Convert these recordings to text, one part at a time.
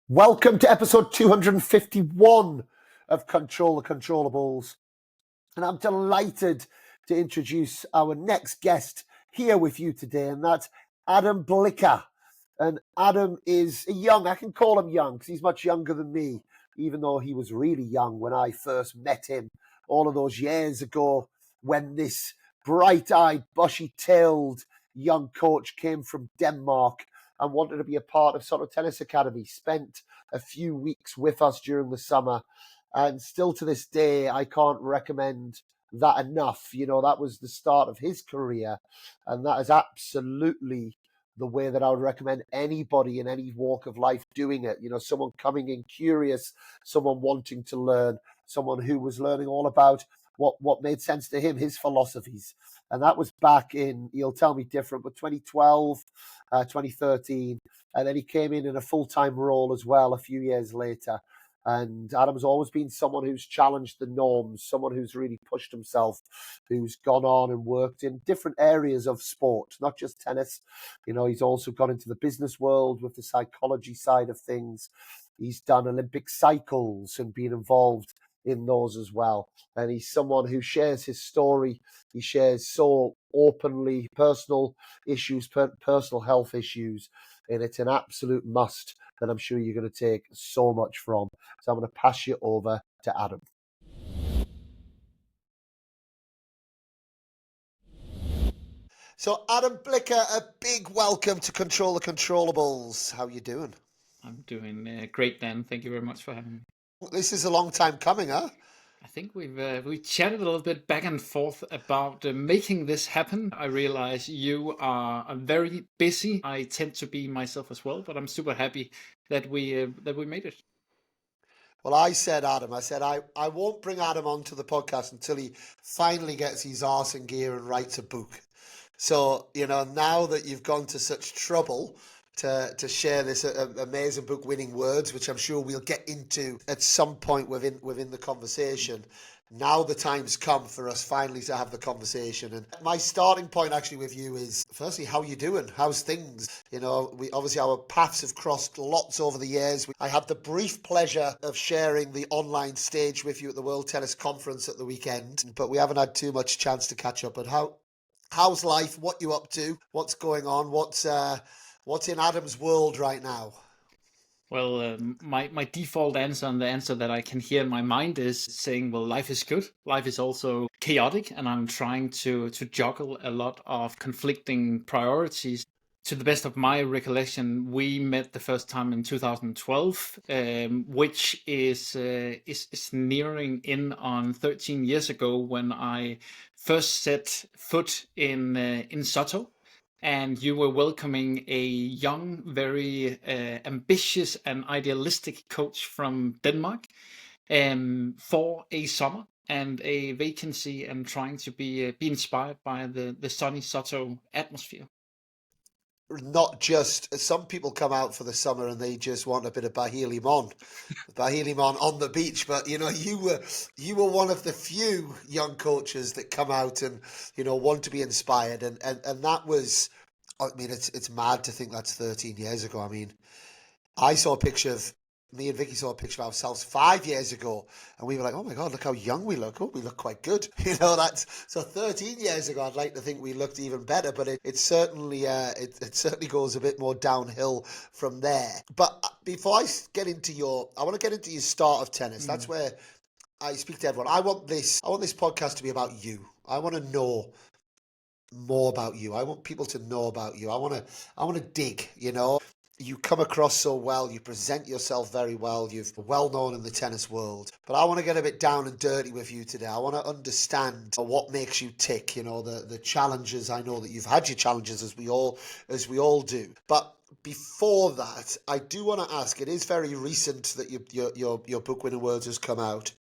Welcome to episode 251 of Control the Controllables. And I'm delighted to introduce our next guest here with you today, and that's Adam Blicher. And Adam is young. I can call him young because he's much younger than me, even though he was really young when I first met him all of those years ago when this bright-eyed, bushy-tailed young coach came from Denmark and wanted to be a part of SotoTennis Academy, spent a few weeks with us during the summer. And still to this day, I can't recommend that enough. You know, that was the start of his career. And that is absolutely the way that I would recommend anybody in any walk of life doing it. You know, someone coming in curious, someone wanting to learn, someone who was learning all about what made sense to him, his philosophies. And that was back in, he'll tell me different, but 2012, 2013. And then he came in a full-time role as well a few years later. And Adam's always been someone who's challenged the norms, someone who's really pushed himself, who's gone on and worked in different areas of sport, not just tennis. You know, he's also gone into the business world with the psychology side of things. He's done Olympic cycles and been involved in those as well. And he's someone who shares his story. He shares so openly personal issues, personal health issues. And it's an absolute must that I'm sure you're going to take so much from. So I'm going to pass you over to Adam. So Adam Blicher, a big welcome to Control the Controllables. How are you doing? I'm doing great, Dan. Thank you very much for having me. This is a long time coming, huh? I think we chatted a little bit back and forth about making this happen. I realize you are very busy. I tend to be myself as well, but I'm super happy that we made it. Well, I said I won't bring Adam onto the podcast until he finally gets his arse in gear and writes a book. So, you know, now that you've gone to such trouble to share this amazing book, Winning Words, which I'm sure we'll get into at some point within the conversation. Now the time's come for us finally to have the conversation. And my starting point actually with you is, firstly, how you doing? How's things? You know, we obviously our paths have crossed lots over the years. I had the brief pleasure of sharing the online stage with you at the World Tennis Conference at the weekend, but we haven't had too much chance to catch up. But how's life? What you up to? What's going on? What's in Adam's world right now? Well, my default answer and the answer that I can hear in my mind is saying, well, life is good. Life is also chaotic, and I'm trying to juggle a lot of conflicting priorities. To the best of my recollection, we met the first time in 2012, which is nearing in on 13 years ago when I first set foot in Soto. And you were welcoming a young, very ambitious and idealistic coach from Denmark for a summer and a vacancy, and trying to be inspired by the sunny Soto atmosphere. Not just some people come out for the summer and they just want a bit of Bahilimon on the beach. But you know, you were one of the few young coaches that come out and want to be inspired, and that was. I mean, it's mad to think that's 13 years ago. I mean, I saw a picture of me and Vicky saw a picture of ourselves 5 years ago, and we were like, "Oh my God, look how young we look! Oh, we look quite good." You know, that's so 13 years ago. I'd like to think we looked even better, but it certainly it certainly goes a bit more downhill from there. But before I get into I want to get into your start of tennis. That's where I speak to everyone. I want this podcast to be about you. I want to know more about you. I want people to know about you. I want to dig, you know. You come across so well, you present yourself very well, you're well known in the tennis world. But I want to get a bit down and dirty with you today. I want to understand what makes you tick, you know, the challenges. I know that you've had your challenges as we all do. But before that, I do want to ask, it is very recent that your book Winning Words has come out.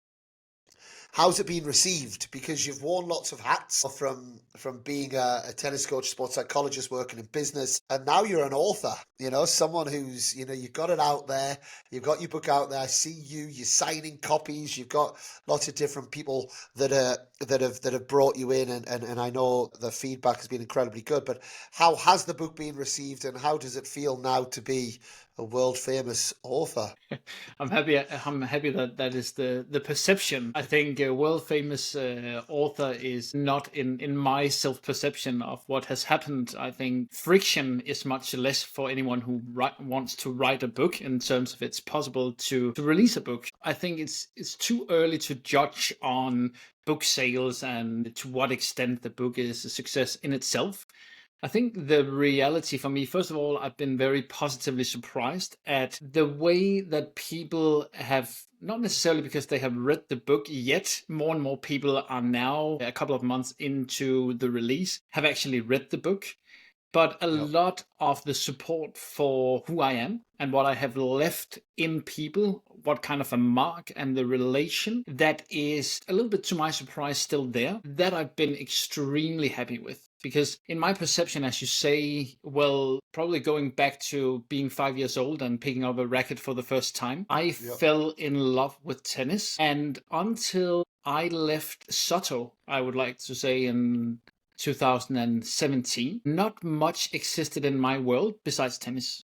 How's it been received? Because you've worn lots of hats from being a tennis coach, sports psychologist, working in business, and now you're an author. You know, someone who's you've got it out there. You've got your book out there. I see you're signing copies. You've got lots of different people that have brought you in, and I know the feedback has been incredibly good. But how has the book been received, and how does it feel now to be a world famous author. I'm happy. I'm happy that that is the perception. I think a world famous author is not in my self perception of what has happened. I think friction is much less for anyone who wants to write a book in terms of it's possible to release a book. I think it's too early to judge on book sales and to what extent the book is a success in itself. I think the reality for me, first of all, I've been very positively surprised at the way that people have, not necessarily because they have read the book yet, more and more people are now, a couple of months into the release, have actually read the book. But a Yep. lot of the support for who I am and what I have left in people, what kind of a mark and the relation that is a little bit to my surprise still there, that I've been extremely happy with. Because in my perception, as you say, well, probably going back to being 5 years old and picking up a racket for the first time, I fell in love with tennis. And until I left Soto, I would like to say, in 2017, not much existed in my world besides tennis.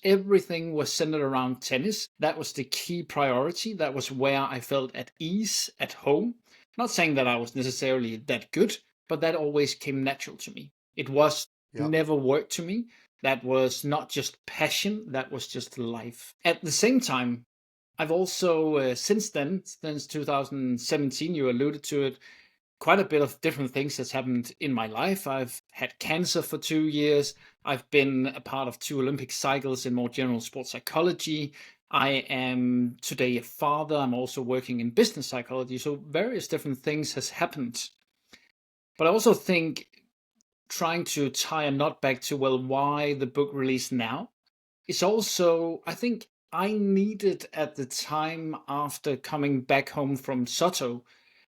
Everything was centered around tennis. That was the key priority. That was where I felt at ease, at home. Not saying that I was necessarily that good, but that always came natural to me. It was never work to me. That was not just passion, that was just life. At the same time, I've also, since then, since 2017, you alluded to it, quite a bit of different things that's happened in my life. I've had cancer for 2 years. I've been a part of 2 Olympic cycles in more general sports psychology. I am today a father. I'm also working in business psychology. So various different things has happened. But I also think trying to tie a knot back to, well, why the book release now? It's also, I think I needed at the time after coming back home from Soto,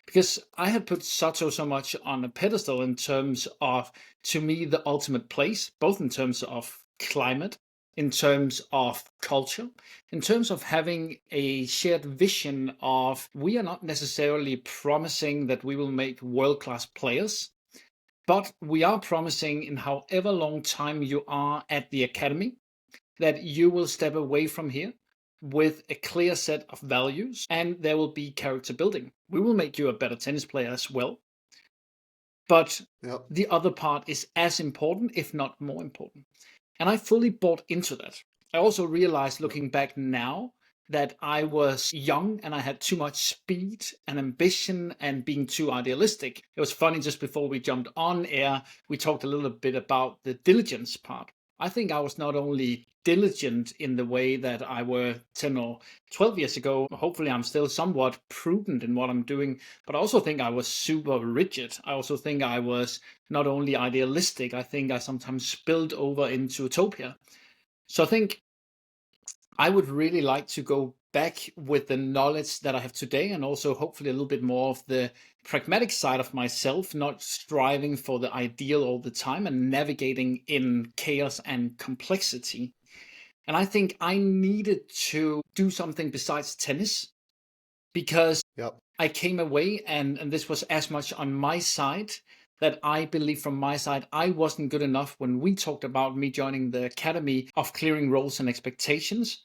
because I had put Soto so much on a pedestal in terms of, to me, the ultimate place, both in terms of climate, in terms of culture, in terms of having a shared vision of we are not necessarily promising that we will make world-class players, but we are promising in however long time you are at the academy that you will step away from here with a clear set of values and there will be character building. We will make you a better tennis player as well. But the other part is as important, if not more important. And I fully bought into that. I also realized looking back now that I was young and I had too much speed and ambition and being too idealistic. It was funny, just before we jumped on air, we talked a little bit about the diligence part. I think I was not only diligent in the way that I were 10 or 12 years ago. Hopefully, I'm still somewhat prudent in what I'm doing, but I also think I was super rigid. I also think I was not only idealistic, I think I sometimes spilled over into utopia. So I think I would really like to go back with the knowledge that I have today and also hopefully a little bit more of the pragmatic side of myself, not striving for the ideal all the time and navigating in chaos and complexity. And I think I needed to do something besides tennis because I came away and this was as much on my side that I believe from my side, I wasn't good enough when we talked about me joining the academy of clearing roles and expectations.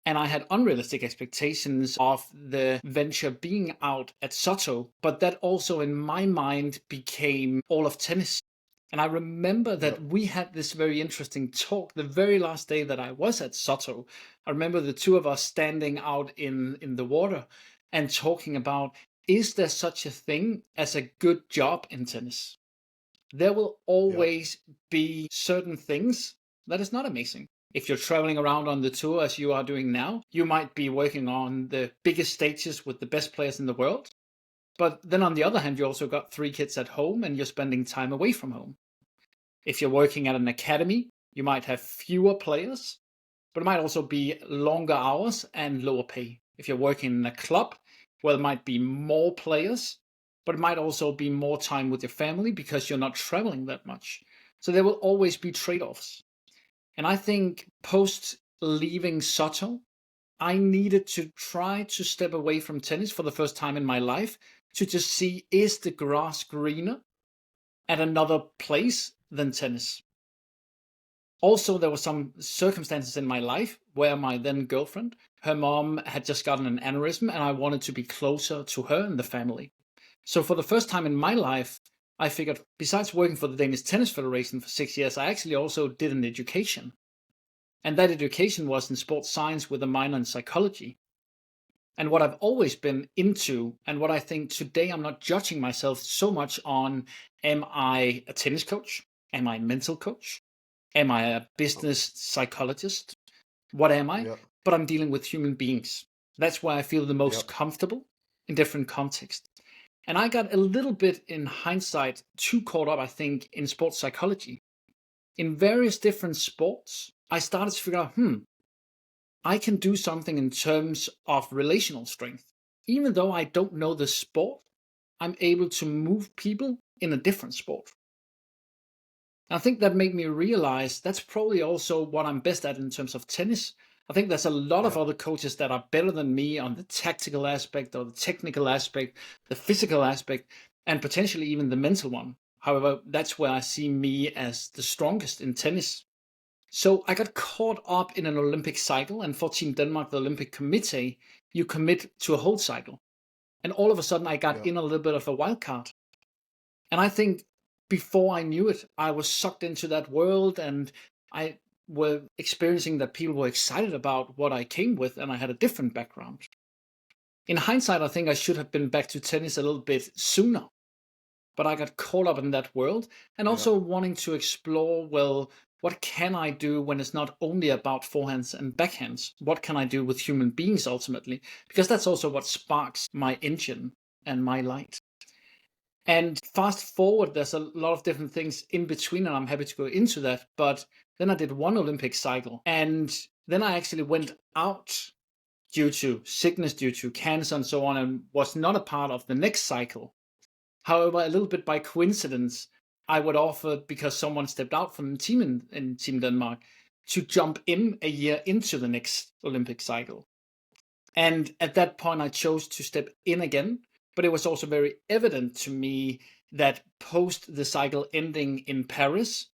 And I had unrealistic expectations of the venture being out at Soto, but that also in my mind became all of tennis. And I remember that we had this very interesting talk the very last day that I was at Soto. I remember the two of us standing out in the water and talking about, is there such a thing as a good job in tennis? There will always be certain things that is not amazing. If you're traveling around on the tour as you are doing now, you might be working on the biggest stages with the best players in the world. But then on the other hand, you also got 3 kids at home and you're spending time away from home. If you're working at an academy, you might have fewer players, but it might also be longer hours and lower pay. If you're working in a club, well, it might be more players, but it might also be more time with your family because you're not traveling that much. So there will always be trade-offs. And I think post leaving Soto, I needed to try to step away from tennis for the first time in my life to just see, is the grass greener at another place than tennis? Also, there were some circumstances in my life where my then girlfriend, her mom had just gotten an aneurysm, and I wanted to be closer to her and the family. So for the first time in my life, I figured, besides working for the Danish Tennis Federation for 6 years, I actually also did an education. And that education was in sports science with a minor in psychology. And what I've always been into, and what I think today, I'm not judging myself so much on, am I a tennis coach? Am I a mental coach? Am I a business psychologist? What am I? Yeah. But I'm dealing with human beings. That's where I feel the most Yeah. comfortable in different contexts. And I got a little bit, in hindsight, too caught up, I think, in sports psychology. In various different sports, I started to figure out, I can do something in terms of relational strength. Even though I don't know the sport, I'm able to move people in a different sport. And I think that made me realize that's probably also what I'm best at in terms of tennis. I think there's a lot of other coaches that are better than me on the tactical aspect or the technical aspect, the physical aspect, and potentially even the mental one. However, that's where I see me as the strongest in tennis. So I got caught up in an Olympic cycle, and for Team Denmark, the Olympic Committee, you commit to a whole cycle. And all of a sudden, I got in a little bit of a wild card. And I think before I knew it, I was sucked into that world, and I were experiencing that people were excited about what I came with, and I had a different background. In hindsight, I think I should have been back to tennis a little bit sooner, but I got caught up in that world, and also wanting to explore, well, what can I do when it's not only about forehands and backhands? What can I do with human beings ultimately? Because that's also what sparks my engine and my light. And fast forward, there's a lot of different things in between, and I'm happy to go into that. But then I did one Olympic cycle, and then I actually went out due to sickness, due to cancer, and so on, and was not a part of the next cycle. However, a little bit by coincidence, I would offer, because someone stepped out from the team in Team Denmark, to jump in a year into the next Olympic cycle. And at that point, I chose to step in again. But it was also very evident to me that post the cycle ending in Paris,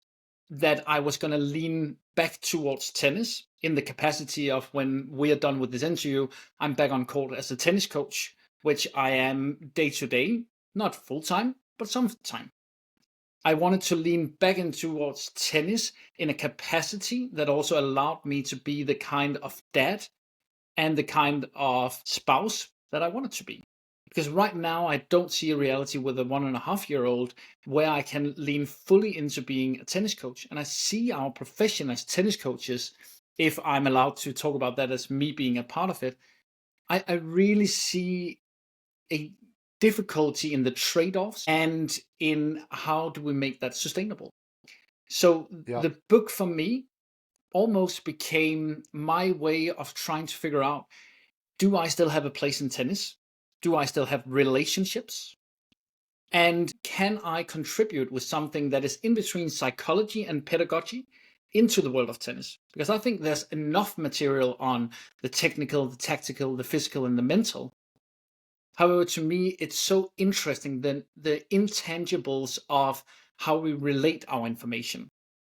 that I was going to lean back towards tennis in the capacity of, when we are done with this interview, I'm back on court as a tennis coach, which I am day to day, not full time, but some time. I wanted to lean back in towards tennis in a capacity that also allowed me to be the kind of dad and the kind of spouse that I wanted to be. Because right now, I don't see a reality with a 1.5-year-old where I can lean fully into being a tennis coach. And I see our profession as tennis coaches, if I'm allowed to talk about that as me being a part of it, I really see a difficulty in the trade-offs and in how do we make that sustainable. So the book for me almost became my way of trying to figure out, do I still have a place in tennis? Do I still have relationships? And can I contribute with something that is in between psychology and pedagogy into the world of tennis? Because I think there's enough material on the technical, the tactical, the physical, and the mental. However, to me, it's so interesting, the intangibles of how we relate our information,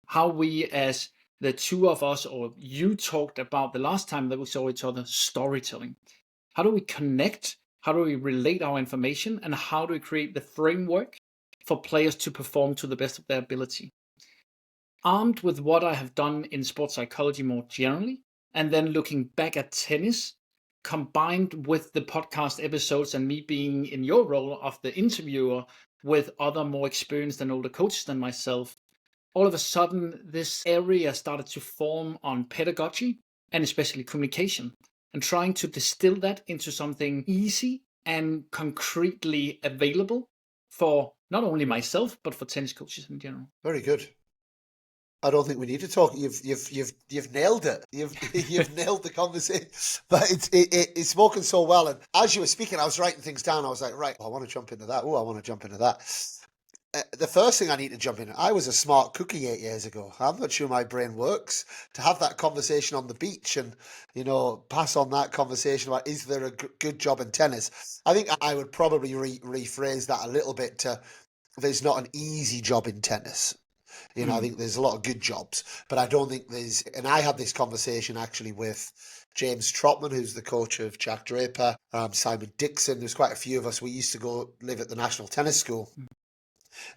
how we, as the two of us, or you talked about the last time that we saw each other, storytelling. How do we connect? How do we relate our information? And how do we create the framework for players to perform to the best of their ability? Armed with what I have done in sports psychology more generally, and then looking back at tennis, combined with the podcast episodes and me being in your role of the interviewer with other more experienced and older coaches than myself, all of a sudden this area started to form on pedagogy and especially communication, and trying to distill that into something easy and concretely available for not only myself, but for tennis coaches in general. Very good. I don't think we need to talk. You've nailed it. You've nailed the conversation. But it's spoken so well. And as you were speaking, I was writing things down. I was like, right, I want to jump into that. Oh, I want to jump into that. The first thing I need to jump in, I was a smart cookie 8 years ago. I'm not sure my brain works to have that conversation on the beach and, pass on that conversation about, is there a good job in tennis? I think I would probably rephrase that a little bit to, there's not an easy job in tennis. You know, I think there's a lot of good jobs, but I don't think there's, and I had this conversation actually with James Trotman, who's the coach of Jack Draper, Simon Dixon. There's quite a few of us. We used to go live at the National Tennis School,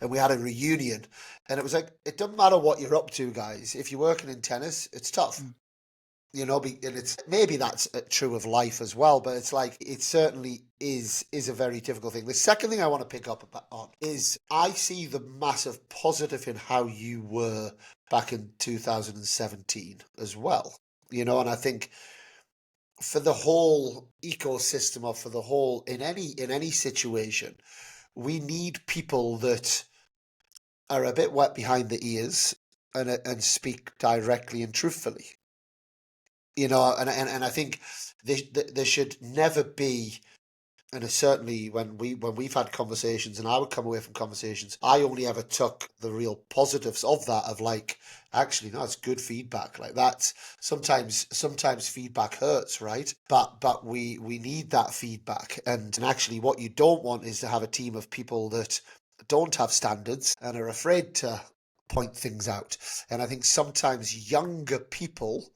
and we had a reunion, and it was like, it doesn't matter what you're up to, guys. If you're working in tennis, it's tough. You know, and it's maybe that's true of life as well, but it's like it certainly is a very difficult thing. The second thing I want to pick up on is I see the massive positive in how you were back in 2017 as well. You know, and I think for the whole ecosystem, or for the whole in any situation, we need people that are a bit wet behind the ears and speak directly and truthfully. You know, and I think there should never be, and certainly when we've had conversations, and I would come away from conversations, I only ever took the real positives of that, of like, actually, no, it's good feedback. Like that's sometimes feedback hurts, right? But we need that feedback, and actually, what you don't want is to have a team of people that don't have standards and are afraid to point things out. And I think sometimes younger people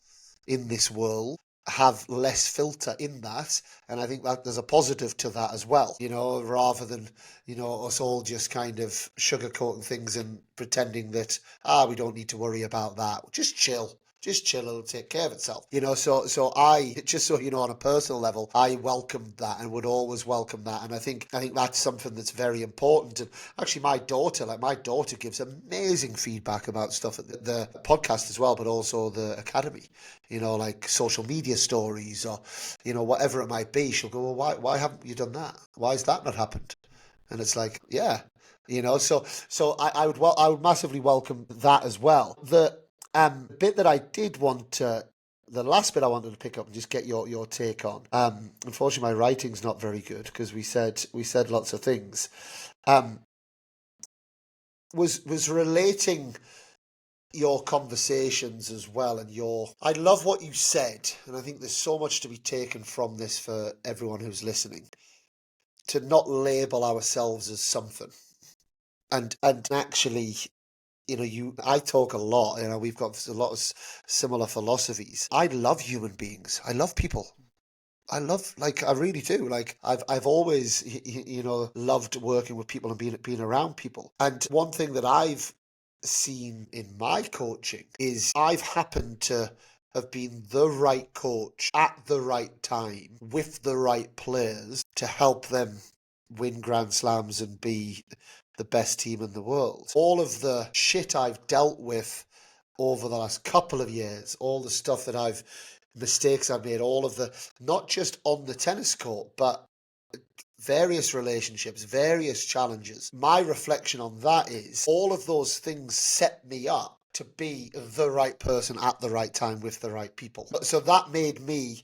in this world have less filter in that, and I think that there's a positive to that as well, you know, rather than, you know, us all just kind of sugarcoating things and pretending that we don't need to worry about that. Just chill, it'll take care of itself, you know. So I, just so you know, on a personal level, I welcomed that and would always welcome that, and I think that's something that's very important. And actually, my daughter gives amazing feedback about stuff at the podcast as well, but also the academy, you know, like social media stories, or, you know, whatever it might be. She'll go, well, why haven't you done that? Why has that not happened? And it's like, yeah, you know. So I would massively welcome that as well. The bit that I did want to, the last bit I wanted to pick up and just get your take on. Unfortunately, my writing's not very good because we said lots of things. Was relating your conversations as well, and I love what you said, and I think there's so much to be taken from this for everyone who's listening, to not label ourselves as something, and actually, you know, I talk a lot, you know, we've got a lot of similar philosophies. I love human beings. I love people. I really do. Like, I've always, you know, loved working with people and being around people. And one thing that I've seen in my coaching is I've happened to have been the right coach at the right time with the right players to help them win Grand Slams and be the best team in the world. All of the shit I've dealt with over the last couple of years, all the stuff that mistakes I've made, all of the, not just on the tennis court, but various relationships, various challenges. My reflection on that is all of those things set me up to be the right person at the right time with the right people. So that made me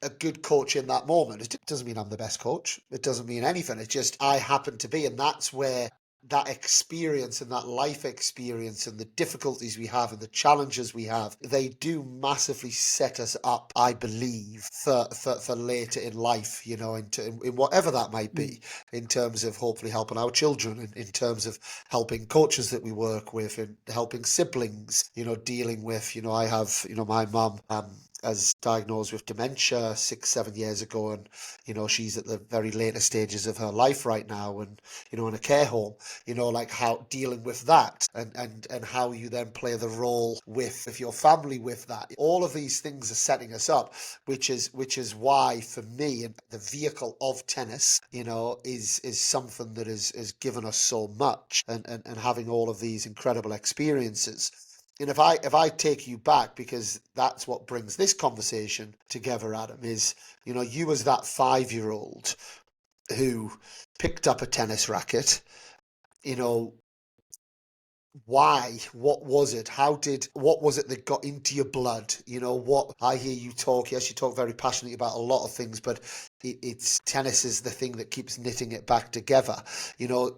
a good coach in that moment. It doesn't mean I'm the best coach. It doesn't mean anything. It's just I happen to be, and that's where that experience and that life experience and the difficulties we have and the challenges we have, they do massively set us up, I believe, for later in life, you know, in whatever that might be, in terms of hopefully helping our children, in terms of helping coaches that we work with, and helping siblings, you know, dealing with, you know, I have, you know, my mum as diagnosed with dementia 6-7 years ago, and, you know, she's at the very later stages of her life right now, and, you know, in a care home, you know, like how dealing with that, and how you then play the role with your family with that. All of these things are setting us up, which is why for me, and the vehicle of tennis, you know, is something that has given us so much, and having all of these incredible experiences. And if I take you back, because that's what brings this conversation together, Adam, is, you know, you as that 5-year-old who picked up a tennis racket, you know, why? What was it? What was it that got into your blood? You know, what I hear you talk, yes, you talk very passionately about a lot of things, but it's tennis is the thing that keeps knitting it back together. You know,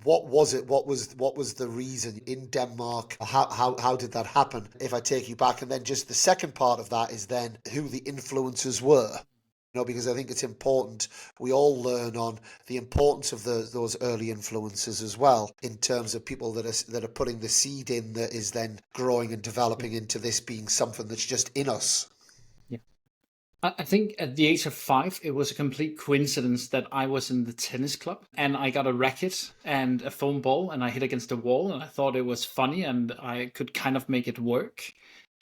what was it? What was the reason in Denmark? How did that happen? If I take you back, and then just the second part of that is then who the influencers were. because I think it's important we all learn on the importance of those early influences as well, in terms of people that are putting the seed in that is then growing and developing into this being something that's just in us. Yeah. I think at the age of 5, it was a complete coincidence that I was in the tennis club and I got a racket and a foam ball and I hit against the wall and I thought it was funny and I could kind of make it work.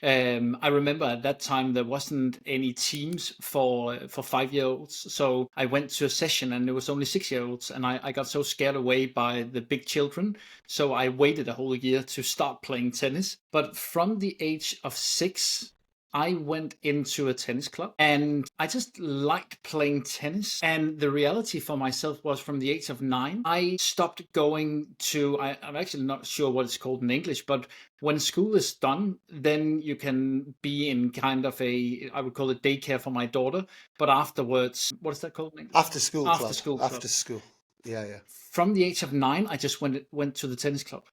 I remember at that time there wasn't any teams for 5-year-olds, so I went to a session and there was only 6-year-olds, and I got so scared away by the big children, so I waited a whole year to start playing tennis. But from the age of 6, I went into a tennis club and I just liked playing tennis. And the reality for myself was from the age of 9, I stopped going to, I'm actually not sure what it's called in English, but when school is done, then you can be in kind of I would call it daycare for my daughter. But afterwards, what is that called in English? After school club. After school club. After school. Yeah. From the age of 9, I just went to the tennis club.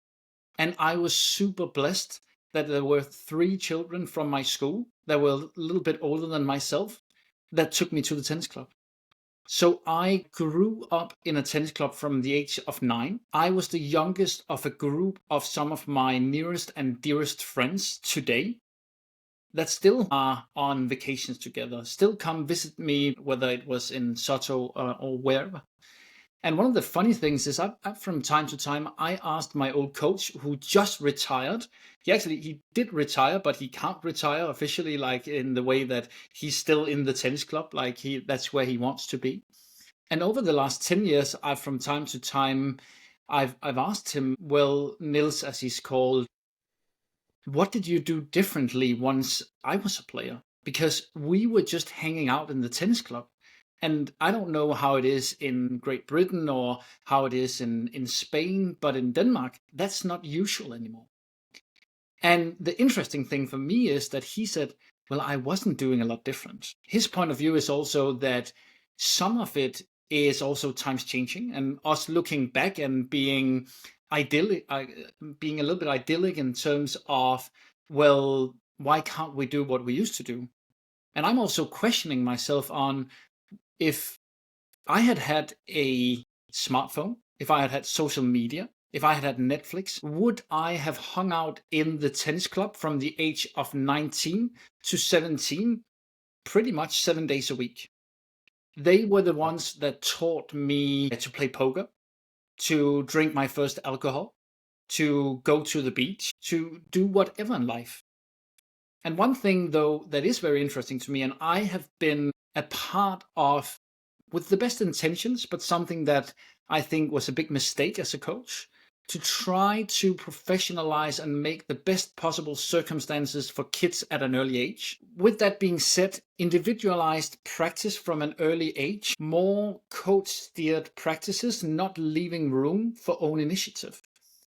And I was super blessed that there were 3 children from my school that were a little bit older than myself that took me to the tennis club. So I grew up in a tennis club from the age of 9. I was the youngest of a group of some of my nearest and dearest friends today that still are on vacations together, still come visit me, whether it was in Soto or wherever. And one of the funny things is, from time to time, I asked my old coach, who just retired. He did retire, but he can't retire officially, like in the way that he's still in the tennis club, like that's where he wants to be. And over the last 10 years, from time to time, I've asked him, well, Nils, as he's called, what did you do differently once I was a player? Because we were just hanging out in the tennis club. And I don't know how it is in Great Britain or how it is in Spain, but in Denmark, that's not usual anymore. And the interesting thing for me is that he said, well, I wasn't doing a lot different. His point of view is also that some of it is also times changing, and us looking back and being idyllic, being a little bit idyllic in terms of, well, why can't we do what we used to do? And I'm also questioning myself on, if I had had a smartphone, if I had had social media, if I had had Netflix, would I have hung out in the tennis club from the age of 19 to 17 pretty much 7 days a week? They were the ones that taught me to play poker, to drink my first alcohol, to go to the beach, to do whatever in life. And one thing, though, that is very interesting to me, and I have been a part of with the best intentions, but something that I think was a big mistake as a coach, to try to professionalize and make the best possible circumstances for kids at an early age. With that being said, individualized practice from an early age, more coach-steered practices, not leaving room for own initiative.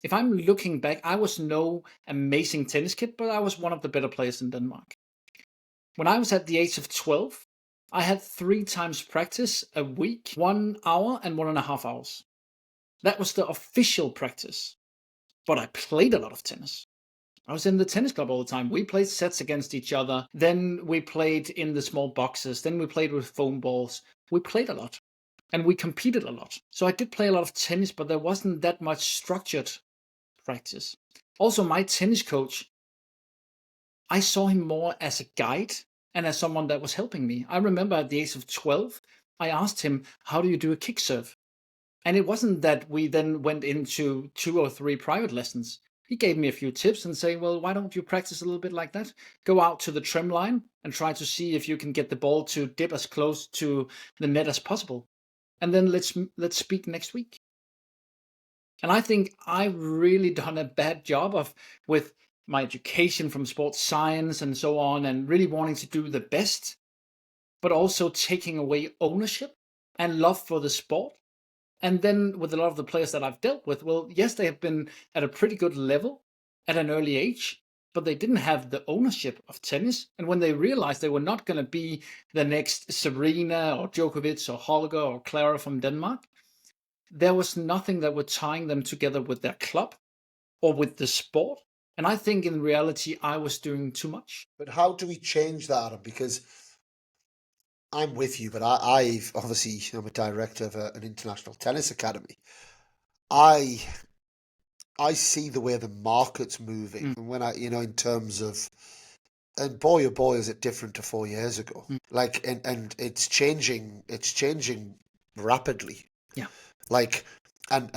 If I'm looking back, I was no amazing tennis kid, but I was one of the better players in Denmark. When I was at the age of 12, I had 3 times practice a week, 1 hour and 1.5 hours. That was the official practice. But I played a lot of tennis. I was in the tennis club all the time. We played sets against each other. Then we played in the small boxes. Then we played with foam balls. We played a lot. And we competed a lot. So I did play a lot of tennis, but there wasn't that much structured practice. Also, my tennis coach, I saw him more as a guide and as someone that was helping me. I remember at the age of 12, I asked him, how do you do a kick serve? And it wasn't that we then went into 2 or 3 private lessons. He gave me a few tips and say, well, why don't you practice a little bit like that? Go out to the trim line and try to see if you can get the ball to dip as close to the net as possible. And then let's speak next week. And I think I've really done a bad job with my education from sports science and so on, and really wanting to do the best, but also taking away ownership and love for the sport. And then with a lot of the players that I've dealt with, well, yes, they have been at a pretty good level at an early age, but they didn't have the ownership of tennis. And when they realized they were not going to be the next Serena or Djokovic or Holger or Clara from Denmark, there was nothing that was tying them together with their club or with the sport. And I think in reality, I was doing too much. But how do we change that, Adam? Because I'm with you, but I've obviously, I'm a director of an international tennis academy. I I see the way the market's moving, Mm, and when in terms of, and boy, oh boy, is it different to 4 years ago. mm, Like, and it's changing rapidly. yeah. Like, and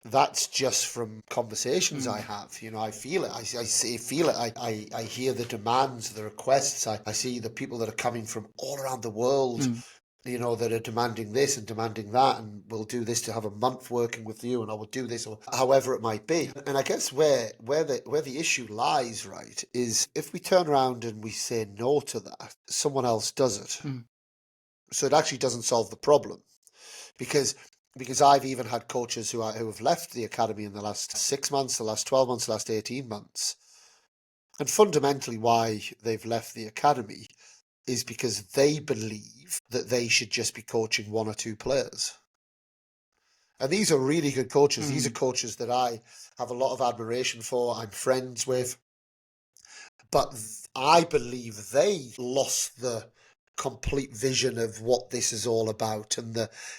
that's just from conversations I Mm, have. I feel it. I see, feel it. I hear the demands, the requests. I see the people that are coming from all around the world, mm, that are demanding this and demanding that, and we'll do this to have a month working with you, and I will do this, or however it might be. And I guess where the issue lies, right, is if we turn around and we say no to that, someone else does it. mm, So it actually doesn't solve the problem, because I've even had coaches who have left the academy in the last 6 months, the last 12 months, the last 18 months. And fundamentally why they've left the academy is because they believe that they should just be coaching one or two players. And these are really good coaches. These are mm, coaches that I have a lot of admiration for, I'm friends with. But I believe they lost the complete vision of what this is all about, and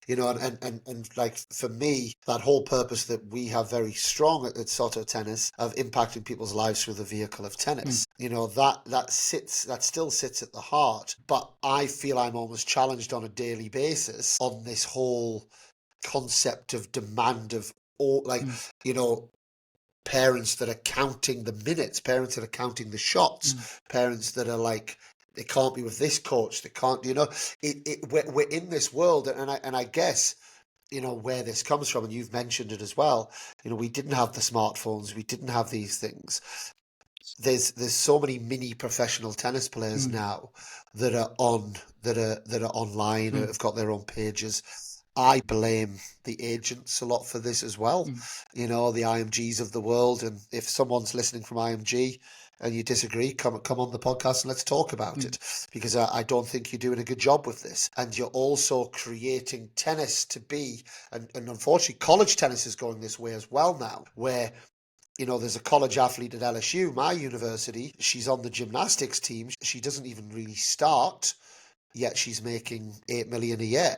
and like, for me, that whole purpose that we have very strong at Soto Tennis of impacting people's lives through the vehicle of mm, tennis, that still sits at the heart. But I feel I'm almost challenged on a daily basis on this whole concept of demand of all, like, mm, you know parents that are counting the minutes, parents that are counting the shots, mm, parents that are like, they can't be with this coach, they can't, we're in this world, and I guess, where this comes from, and you've mentioned it as well. We didn't have the smartphones, we didn't have these things. There's so many mini professional tennis players mm, now that are online, mm, have got their own pages. I blame the agents a lot for this as well. mm, The IMGs of the world. And if someone's listening from IMG and you disagree, come on the podcast and let's talk about mm, it, because I don't think you're doing a good job with this. And you're also creating tennis to be, and unfortunately, college tennis is going this way as well now, where there's a college athlete at LSU, my university. She's on the gymnastics team. She doesn't even really start, yet she's making 8 million a year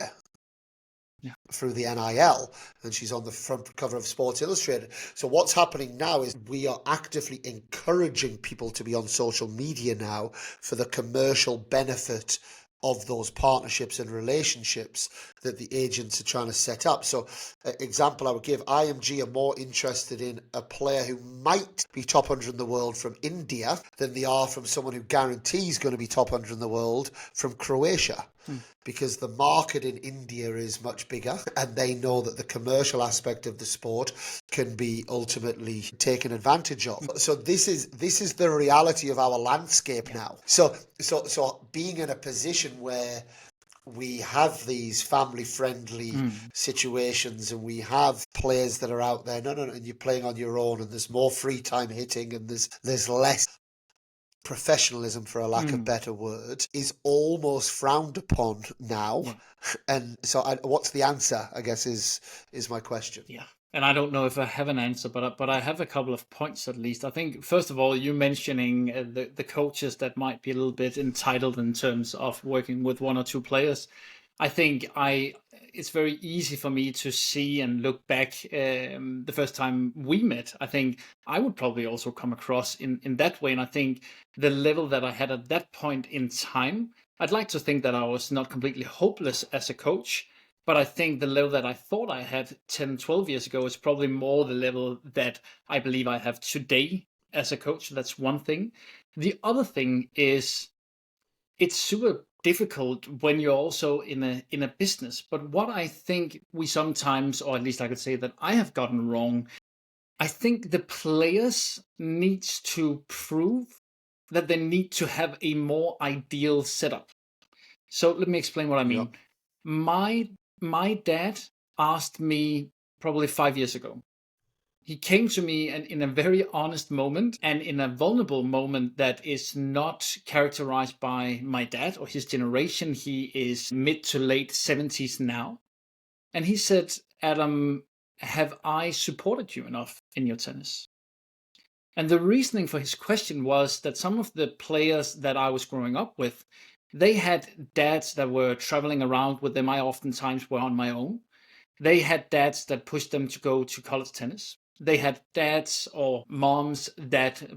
yeah. through the NIL, and she's on the front cover of Sports Illustrated. So what's happening now is we are actively encouraging people to be on social media now for the commercial benefit of those partnerships and relationships that the agents are trying to set up. So, example I would give, IMG are more interested in a player who might be top 100 in the world from India than they are from someone who guarantees going to be top 100 in the world from Croatia, Mm, because the market in India is much bigger, and they know that the commercial aspect of the sport can be ultimately taken advantage of. mm, So this is the reality of our landscape yeah. now. So being in a position where we have these family friendly Mm, situations, and we have players that are out there, no, and you're playing on your own, and there's more free time hitting, and there's less professionalism, for a lack of mm, better word, is almost frowned upon now. yeah. And so, what's the answer, I guess, is my question. Yeah. And I don't know if I have an answer, but I have a couple of points at least. I think first of all, you mentioning the coaches that might be a little bit entitled in terms of working with one or two players. I think it's very easy for me to see and look back, the first time we met. I think I would probably also come across in that way, and I think the level that I had at that point in time, I'd like to think that I was not completely hopeless as a coach. But I think the level that I thought I had 10, 12 years ago is probably more the level that I believe I have today as a coach. That's one thing. The other thing is it's super difficult when you're also in a business. But what I think we sometimes, or at least I could say that I have gotten wrong, I think the players needs to prove that they need to have a more ideal setup. So let me explain what I Yeah. mean. My my dad asked me probably 5 years ago. He came to me and in a very honest moment and in a vulnerable moment that is not characterized by my dad or his generation. He is mid to late 70s now. And he said, Adam, have I supported you enough in your tennis? And the reasoning for his question was that some of the players that I was growing up with, They had dads that were traveling around with them. I oftentimes were on my own. They had dads that pushed them to go to college tennis. They had dads or moms,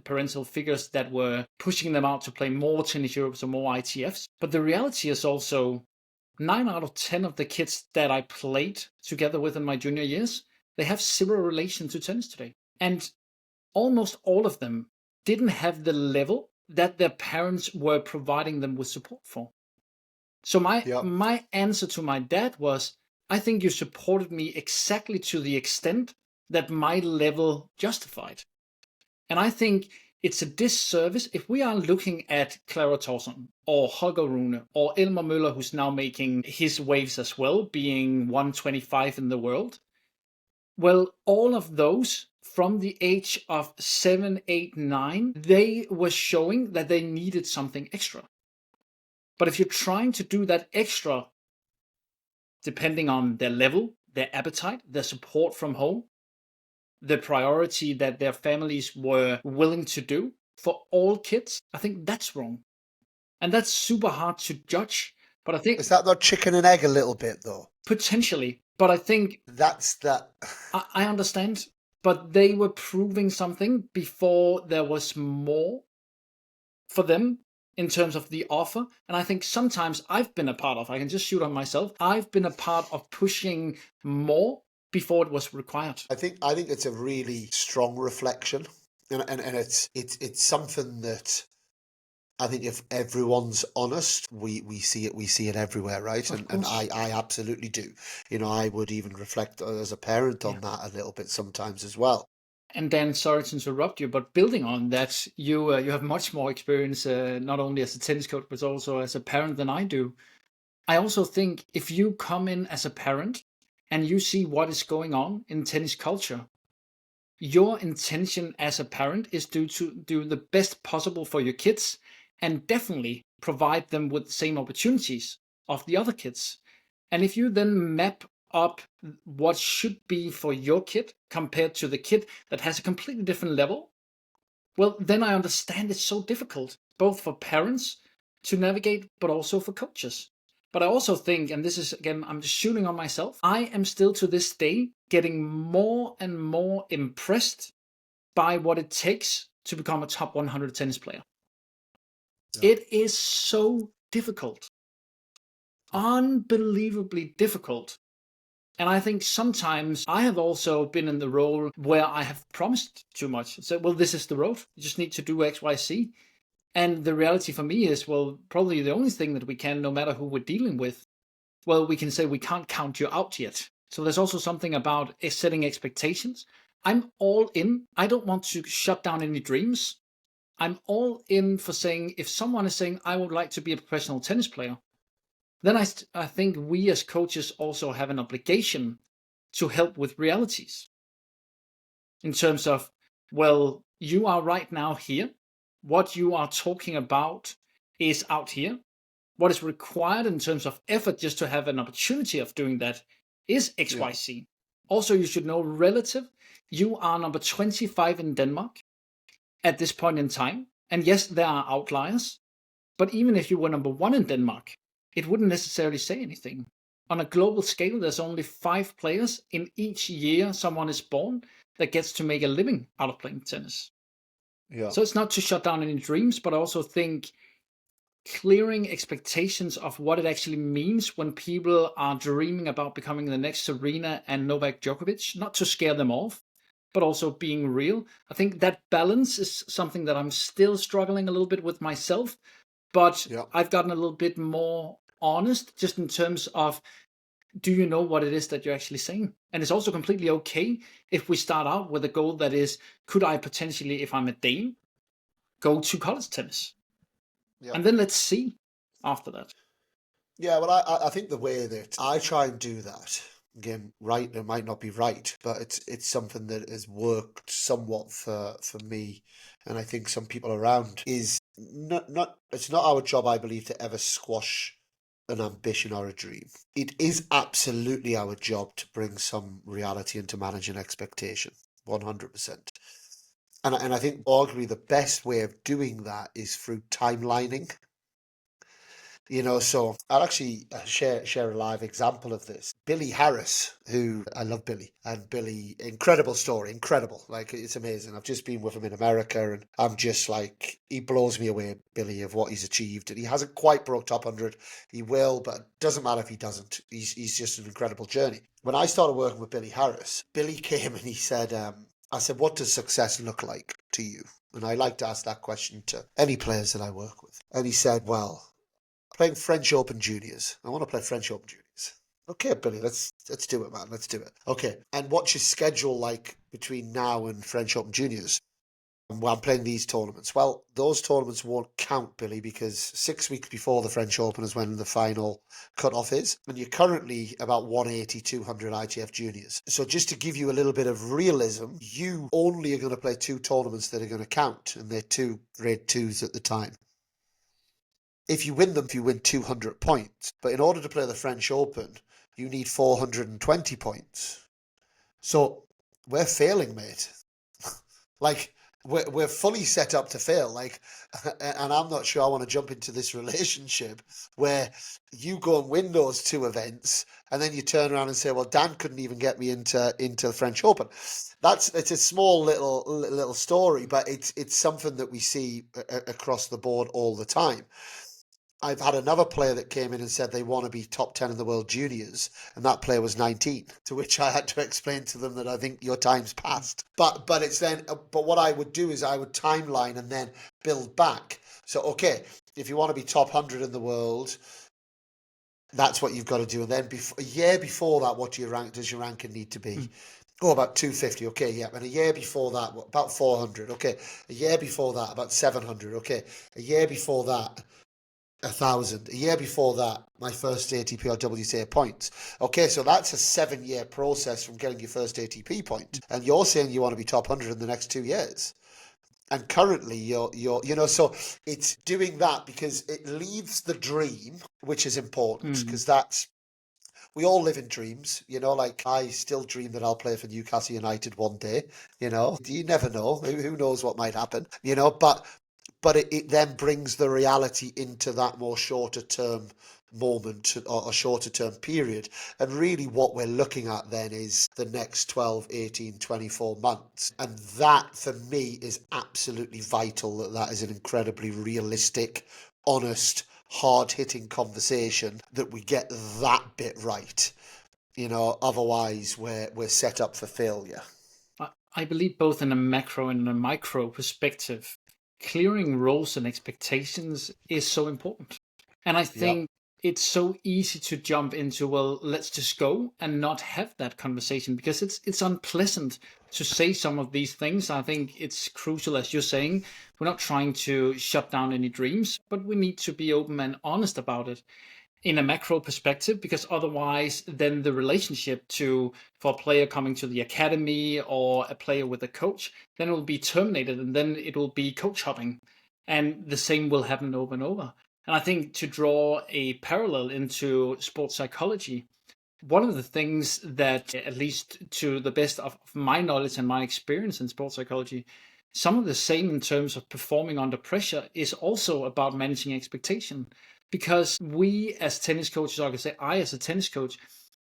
parental figures that were pushing them out to play more tennis Europes or more ITFs. But the reality is also 9 out of 10 of the kids that I played together with in my junior years, they have zero relation to tennis today. And almost all of them didn't have the level that their parents were providing them with support for. So my answer to my dad was, I think you supported me exactly to the extent that my level justified. And I think it's a disservice if we are looking at Clara Tauson or Holger Rune or Elmar Müller, who's now making his waves as well, being 125 in the world. Well, all of those from the age of 7, 8, 9, they were showing that they needed something extra. But if you're trying to do that extra, depending on their level, their appetite, their support from home, the priority that their families were willing to do for all kids, I think that's wrong. And that's super hard to judge. But I think Is that not chicken and egg a little bit, though? potentially. But I think That's that. I understand. But they were proving something before there was more for them in terms of the offer. And I think sometimes I've been a part of, I can just shoot on myself, I've been a part of pushing more before it was required. I think it's a really strong reflection, and it's something that I think if everyone's honest, we see it everywhere, right? And I absolutely do. I would even reflect as a parent on that a little bit sometimes as well. And Dan, sorry to interrupt you, but building on that, you have much more experience, not only as a tennis coach, but also as a parent than I do. I also think if you come in as a parent and you see what is going on in tennis culture, your intention as a parent is to do the best possible for your kids and definitely provide them with the same opportunities of the other kids. And if you then map up what should be for your kid compared to the kid that has a completely different level, well, then I understand it's so difficult, both for parents to navigate, but also for coaches. But I also think, and this is again, I'm just shooting on myself, I am still to this day getting more and more impressed by what it takes to become a top 100 tennis player. Yeah. It is so difficult, unbelievably difficult. And I think sometimes I have also been in the role where I have promised too much. So, well, this is the road. You just need to do X, Y, Z. And the reality for me is, well, probably the only thing that we can, no matter who we're dealing with, well, we can say we can't count you out yet. So there's also something about setting expectations. I'm all in. I don't want to shut down any dreams. I'm all in for saying, if someone is saying, I would like to be a professional tennis player, then I think we as coaches also have an obligation to help with realities. In terms of, well, you are right now here. What you are talking about is out here. What is required in terms of effort just to have an opportunity of doing that is XYZ. Yeah. Also, you should know relative, you are number 25 in Denmark at this point in time. And yes, there are outliers. But even if you were number 1 in Denmark, it wouldn't necessarily say anything. On a global scale, there's only 5 players in each year someone is born that gets to make a living out of playing tennis. Yeah. So it's not to shut down any dreams, but I also think clearing expectations of what it actually means when people are dreaming about becoming the next Serena and Novak Djokovic, not to scare them off, but also being real. I think that balance is something that I'm still struggling a little bit with myself, but yeah. I've gotten a little bit more honest just in terms of, do you know what it is that you're actually saying? And it's also completely okay if we start out with a goal that is, could I potentially, if I'm a Dane, go to college tennis? Yeah. And then let's see after that. Yeah, well, I think the way that I try and do that, again, right, it might not be right, but it's something that has worked somewhat for me, and I think some people around, is not it's not our job, I believe, to ever squash an ambition or a dream. It is absolutely our job to bring some reality into managing expectation, 100%. And I think arguably the best way of doing that is through timelining. So I'll actually share a live example of this. Billy Harris, who I love Billy, and Billy, incredible story, incredible. Like, it's amazing. I've just been with him in America, and I'm just like, he blows me away, Billy, of what he's achieved. And he hasn't quite broke top 100. He will, but it doesn't matter if he doesn't. He's just an incredible journey. When I started working with Billy Harris, Billy came and he said, I said, what does success look like to you? And I like to ask that question to any players that I work with. And he said, well, playing French Open Juniors. I want to play French Open Juniors. Okay, Billy, let's do it, man. Let's do it. Okay, and what's your schedule like between now and French Open Juniors? Well, I'm playing these tournaments. Well, those tournaments won't count, Billy, because 6 weeks before the French Open is when the final cutoff is. And you're currently about 180, 200 ITF juniors. So just to give you a little bit of realism, you only are going to play 2 tournaments that are going to count, and they're 2 grade 2s at the time. If you win them, you win 200 points. But in order to play the French Open, you need 420 points. So we're failing, mate. Like, we're fully set up to fail. Like, and I'm not sure I want to jump into this relationship where you go and win those 2 events, and then you turn around and say, "Well, Dan couldn't even get me into the French Open." It's a small little story, but it's something that we see across the board all the time. I've had another player that came in and said they want to be top 10 in the world juniors, and that player was 19, to which I had to explain to them that I think your time's passed. But what I would do is I would timeline and then build back. So, okay, if you want to be top 100 in the world, that's what you've got to do. And then a year before that, what does your ranking need to be? Oh, about 250. Okay, yeah. And a year before that, about 400. Okay. A year before that, about 700. Okay. A year before that, 1,000. A year before that, my first ATP or WTA points. Okay, so that's a 7-year process from getting your first ATP point. And you're saying you want to be top 100 in the next 2 years. And currently you're so it's doing that because it leaves the dream, which is important, because we all live in dreams, like I still dream that I'll play for Newcastle United one day, you never know, who knows what might happen, but it then brings the reality into that more shorter term moment or a shorter term period. And really what we're looking at then is the next 12, 18, 24 months. And that for me is absolutely vital, that is an incredibly realistic, honest, hard-hitting conversation, that we get that bit right. Otherwise we're set up for failure. I believe both in a macro and a micro perspective, clearing roles and expectations is so important. And I think it's so easy to jump into, well, let's just go and not have that conversation, because it's unpleasant to say some of these things. I think it's crucial, as you're saying, we're not trying to shut down any dreams, but we need to be open and honest about it in a macro perspective, because otherwise then the relationship for a player coming to the academy or a player with a coach, then it will be terminated, and then it will be coach hopping, and the same will happen over and over. And I think, to draw a parallel into sports psychology, one of the things that, at least to the best of my knowledge and my experience in sports psychology, some of the same in terms of performing under pressure is also about managing expectation. Because we as tennis coaches, or I can say I as a tennis coach,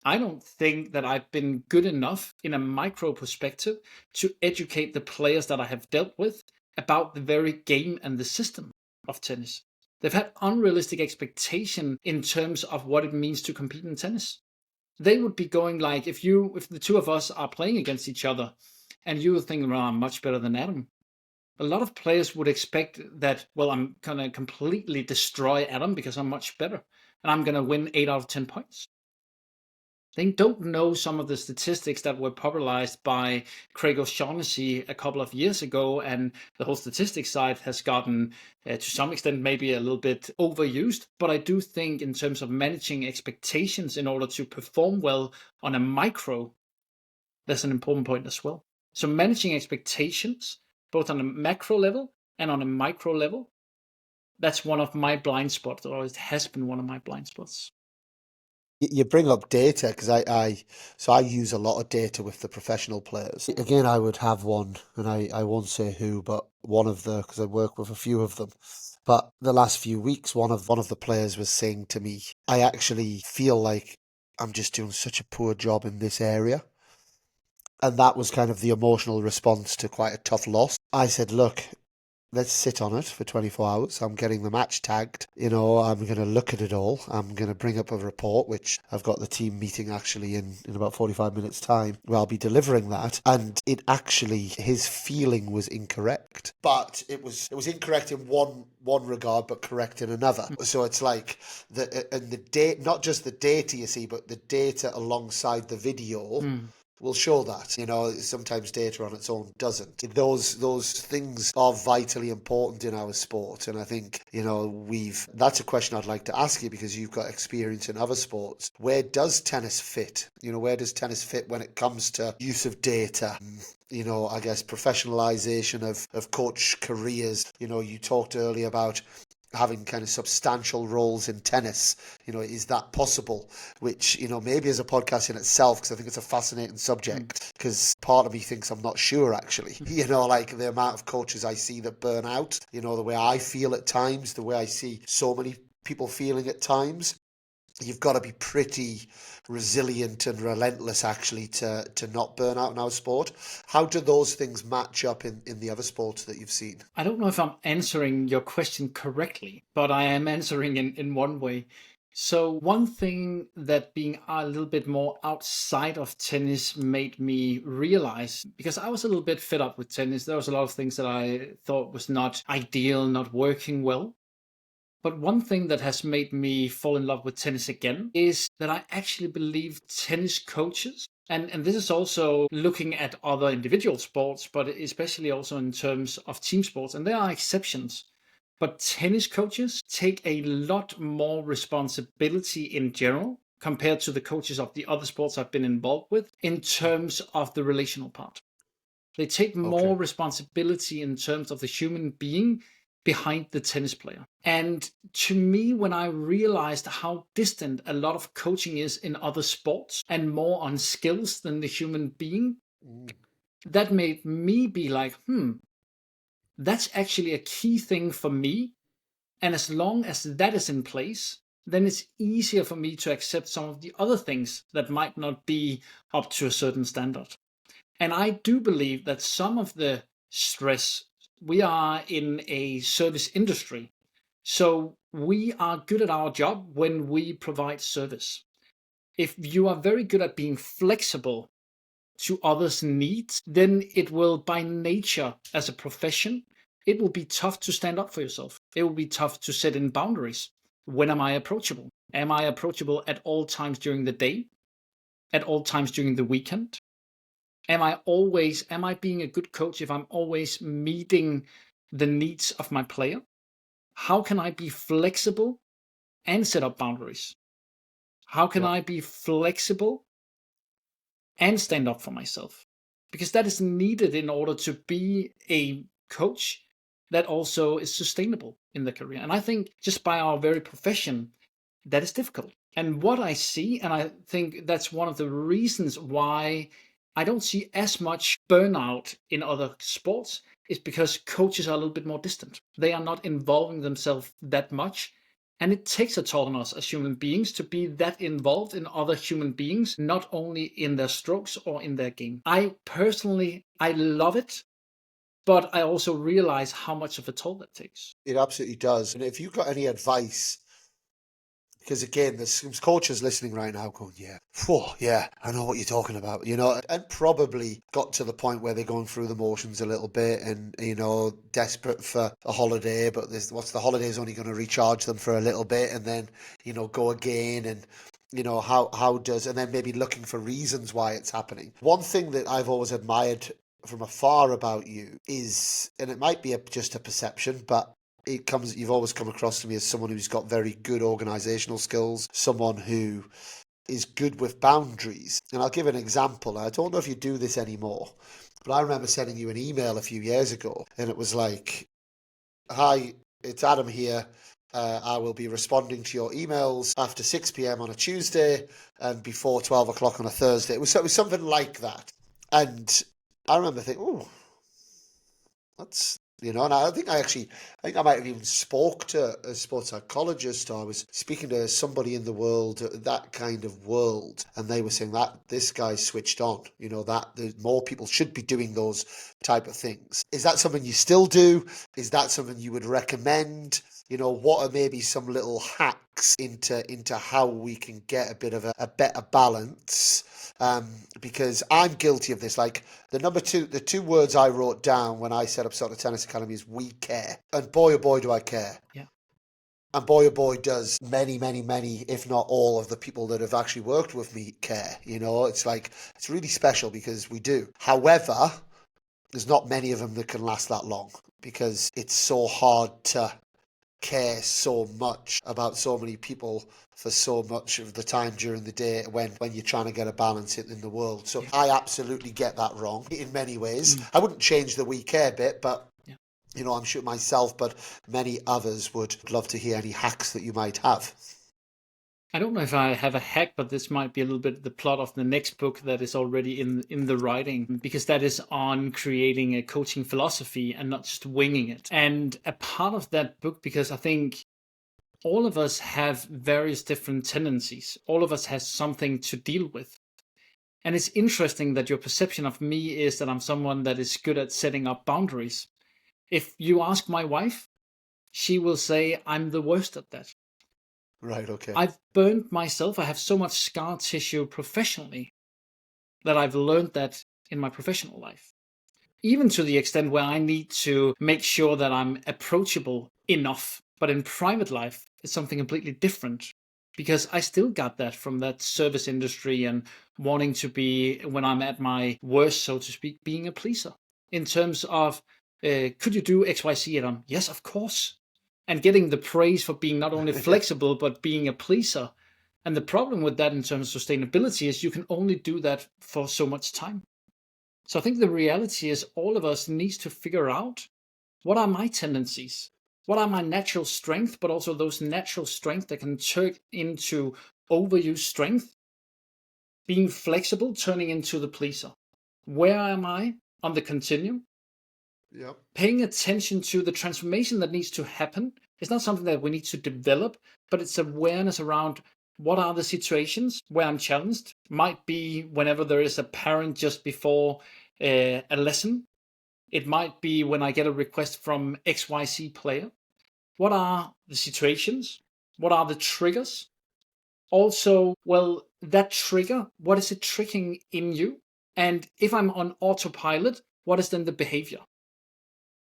I don't think that I've been good enough in a micro perspective to educate the players that I have dealt with about the very game and the system of tennis. They've had unrealistic expectation in terms of what it means to compete in tennis. They would be going like, if the 2 of us are playing against each other and you think, well, I'm much better than Adam, a lot of players would expect that, well, I'm going to completely destroy Adam because I'm much better, and I'm going to win 8 out of 10 points. They don't know some of the statistics that were popularized by Craig O'Shaughnessy a couple of years ago, and the whole statistics side has gotten, to some extent, maybe a little bit overused. But I do think, in terms of managing expectations in order to perform well on a micro, that's an important point as well. So managing expectations, both on a macro level and on a micro level, that's one of my blind spots, or it has been one of my blind spots. You bring up data because I use a lot of data with the professional players. Again, I would have one, and I won't say who, but one of the, because I work with a few of them. But the last few weeks, one of the players was saying to me, I actually feel like I'm just doing such a poor job in this area. And that was kind of the emotional response to quite a tough loss. I said, look, let's sit on it for 24 hours. I'm getting the match tagged. I'm going to look at it all. I'm going to bring up a report, which I've got the team meeting actually in about 45 minutes' time, where I'll be delivering that. And it actually, his feeling was incorrect. But it was incorrect in one regard, but correct in another. So it's like, the data, not just the data you see, but the data alongside the video will show that. Sometimes data on its own doesn't. Those things are vitally important in our sport, and I think that's a question I'd like to ask you, because you've got experience in other sports. Where does tennis fit? Where does tennis fit when it comes to use of data? I guess professionalization of coach careers. You talked earlier about having kind of substantial roles in tennis. Is that possible? Which, maybe is a podcast in itself, because I think it's a fascinating subject, because part of me thinks I'm not sure, actually. Like the amount of coaches I see that burn out, the way I feel at times, the way I see so many people feeling at times. You've got to be pretty resilient and relentless, actually, to not burn out in our sport. How do those things match up in the other sports that you've seen? I don't know if I'm answering your question correctly, but I am answering in one way. So one thing that being a little bit more outside of tennis made me realize, because I was a little bit fed up with tennis, there was a lot of things that I thought was not ideal, not working well. But one thing that has made me fall in love with tennis again is that I actually believe tennis coaches, and this is also looking at other individual sports, but especially also in terms of team sports, and there are exceptions. But tennis coaches take a lot more responsibility in general compared to the coaches of the other sports I've been involved with in terms of the relational part. They take more responsibility in terms of the human being behind the tennis player. And to me, when I realized how distant a lot of coaching is in other sports and more on skills than the human being, that made me be like, that's actually a key thing for me. And as long as that is in place, then it's easier for me to accept some of the other things that might not be up to a certain standard. And I do believe that some of the stress, we are in a service industry. So we are good at our job when we provide service. If you are very good at being flexible to others' needs, then it will, by nature, as a profession, it will be tough to stand up for yourself. It will be tough to set in boundaries. When am I approachable? Am I approachable at all times during the day? At all times during the weekend? Am I being a good coach if I'm always meeting the needs of my player? How can I be flexible and set up boundaries? How can I be flexible and stand up for myself? Because that is needed in order to be a coach that also is sustainable in the career. And I think just by our very profession, that is difficult. And what I see, and I think that's one of the reasons why I don't see as much burnout in other sports, is because coaches are a little bit more distant. They are not involving themselves that much. And it takes a toll on us as human beings to be that involved in other human beings, not only in their strokes or in their game. I personally, I love it, but I also realize how much of a toll that takes. It absolutely does. And if you've got any advice, because again, there's some coaches listening right now going, yeah, I know what you're talking about, and probably got to the point where they're going through the motions a little bit and, desperate for a holiday, but the holiday's only going to recharge them for a little bit and then, go again and, and then maybe looking for reasons why it's happening. One thing that I've always admired from afar about you is, and it might be just a perception, but you've always come across to me as someone who's got very good organizational skills, someone who is good with boundaries. And I'll give an example. I don't know if you do this anymore, but I remember sending you an email a few years ago, and it was like, hi, it's Adam here. I will be responding to your emails after 6 p.m. on a Tuesday and before 12 o'clock on a Thursday. It was something like that. And I remember thinking, oh, that's, and I think I might have even spoke to a sports psychologist, or I was speaking to somebody in the world, that kind of world, and they were saying that this guy's switched on, that more people should be doing those type of things. Is that something you still do? Is that something you would recommend? What are maybe some little hacks into how we can get a bit of a better balance? Because I'm guilty of this. Like the two words I wrote down when I set up SotoTennis Academy is "we care," and boy oh boy do I care. Yeah. And boy oh boy does many, if not all of the people that have actually worked with me care. It's really special because we do. However, there's not many of them that can last that long because it's so hard to care so much about so many people for so much of the time during the day when you're trying to get a balance in the world. So I absolutely get that wrong in many ways. I wouldn't change the we care bit, but I'm sure myself, but many others would love to hear any hacks that you might have. I don't know if I have a hack, but this might be a little bit the plot of the next book that is already in the writing, because that is on creating a coaching philosophy and not just winging it. And a part of that book, because I think all of us have various different tendencies. All of us has something to deal with. And it's interesting that your perception of me is that I'm someone that is good at setting up boundaries. If you ask my wife, she will say I'm the worst at that. Right, okay. I've burned myself. I have so much scar tissue professionally that I've learned that in my professional life. Even to the extent where I need to make sure that I'm approachable enough. But in private life, it's something completely different. Because I still got that from that service industry and wanting to be, when I'm at my worst, so to speak, being a pleaser. In terms of, could you do XYZ, Adam? Yes, of course. And getting the praise for being not only flexible, but being a pleaser. And the problem with that in terms of sustainability is you can only do that for so much time. So I think the reality is all of us needs to figure out what are my tendencies, what are my natural strengths, but also those natural strengths that can turn into overused strength, being flexible, turning into the pleaser. Where am I on the continuum? Yep. Paying attention to the transformation that needs to happen. It's not something that we need to develop, but it's awareness around what are the situations where I'm challenged. Might be whenever there is a parent just before a lesson. It might be when I get a request from XYZ player. What are the situations? What are the triggers? Also, well, that trigger, what is it triggering in you? And if I'm on autopilot, what is then the behavior?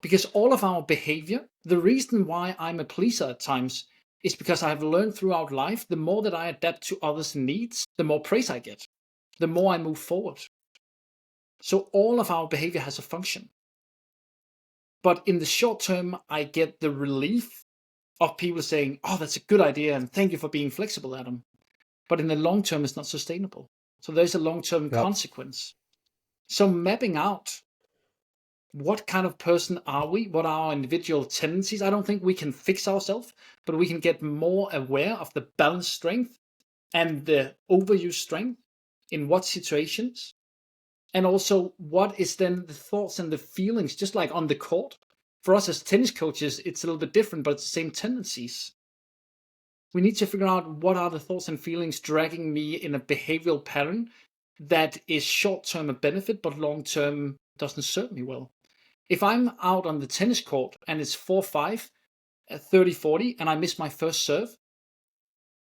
Because all of our behavior, the reason why I'm a pleaser at times is because I have learned throughout life, the more that I adapt to others' needs, the more praise I get, the more I move forward. So all of our behavior has a function. But in the short term, I get the relief of people saying, oh, that's a good idea, and thank you for being flexible, Adam. But in the long term, it's not sustainable. So there's a long-term consequence. So mapping out what kind of person are we? What are our individual tendencies? I don't think we can fix ourselves, but we can get more aware of the balanced strength and the overused strength in what situations. And also, what is then the thoughts and the feelings, just like on the court? For us as tennis coaches, it's a little bit different, but it's the same tendencies. We need to figure out what are the thoughts and feelings dragging me in a behavioral pattern that is short-term a benefit, but long-term doesn't serve me well. If I'm out on the tennis court and it's 4-5, 30-40, and I miss my first serve,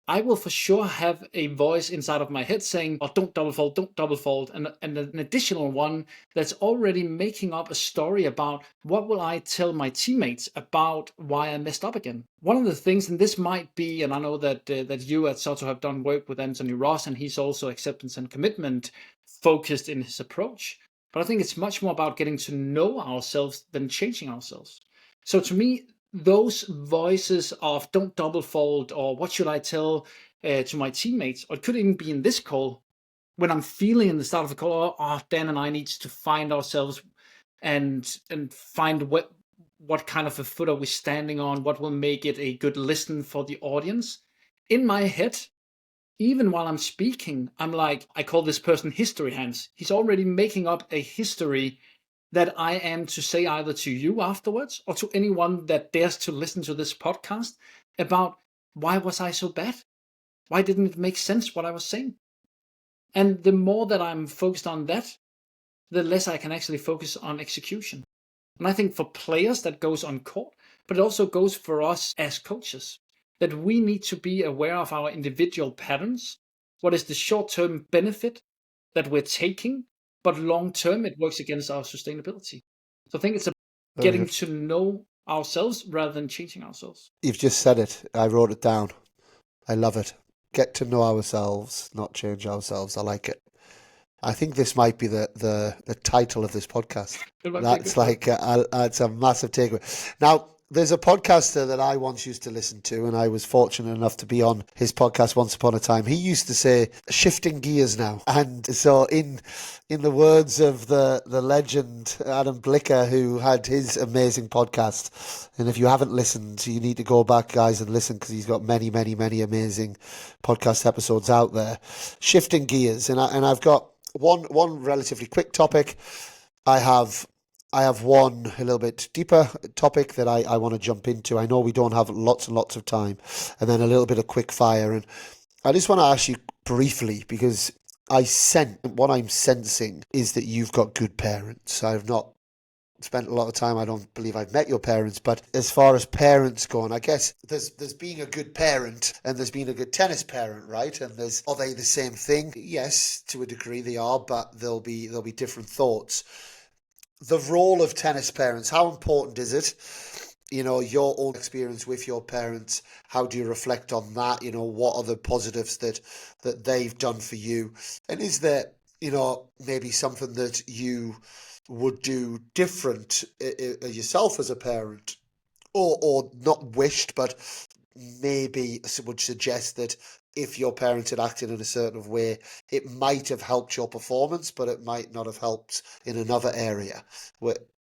I will for sure have a voice inside of my head saying, oh, don't double fault, and an additional one that's already making up a story about what will I tell my teammates about why I messed up again. One of the things, and this might be, and I know that you at Soto have done work with Anthony Ross, and he's also acceptance and commitment focused in his approach. But I think it's much more about getting to know ourselves than changing ourselves. So to me, those voices of don't double fold or what should I tell to my teammates, or it could even be in this call when I'm feeling in the start of the call, Dan and I need to find ourselves and find what kind of a foot are we standing on, what will make it a good listen for the audience. In my head, even while I'm speaking, I'm like, I call this person History Hans. He's already making up a history that I am to say either to you afterwards or to anyone that dares to listen to this podcast about why was I so bad? Why didn't it make sense what I was saying? And the more that I'm focused on that, the less I can actually focus on execution. And I think for players that goes on court, but it also goes for us as coaches, that we need to be aware of our individual patterns. What is the short-term benefit that we're taking, but long-term it works against our sustainability. So I think it's about getting to know ourselves rather than changing ourselves. You've just said it. I wrote it down. I love it. Get to know ourselves, not change ourselves. I like it. I think this might be the title of this podcast. That's like it's a massive takeaway. Now, there's a podcaster that I once used to listen to, and I was fortunate enough to be on his podcast once upon a time. He used to say, shifting gears now. And so in the words of the legend, Adam Blicher, who had his amazing podcast, and if you haven't listened, you need to go back, guys, and listen, because he's got many, many, many amazing podcast episodes out there. Shifting gears. And I've got one relatively quick topic. I have one a little bit deeper topic that I want to jump into. I know we don't have lots and lots of time, and then a little bit of quick fire. And I just want to ask you briefly, because what I'm sensing is that you've got good parents. I've not spent a lot of time. I don't believe I've met your parents, but as far as parents go, and I guess there's being a good parent and there's being a good tennis parent, right? And are they the same thing? Yes, to a degree they are, but there'll be different thoughts. The role of tennis parents, how important is it? Your own experience with your parents, how do you reflect on that? What are the positives that they've done for you? And is there, maybe something that you would do different yourself as a parent, or not wished, but maybe would suggest that if your parents had acted in a certain way, it might have helped your performance, but it might not have helped in another area.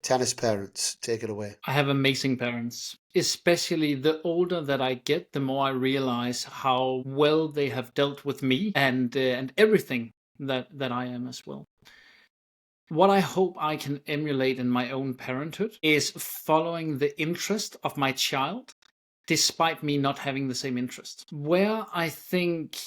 Tennis parents, take it away. I have amazing parents. Especially the older that I get, the more I realize how well they have dealt with me and everything that I am as well. What I hope I can emulate in my own parenthood is following the interest of my child, despite me not having the same interest. Where I think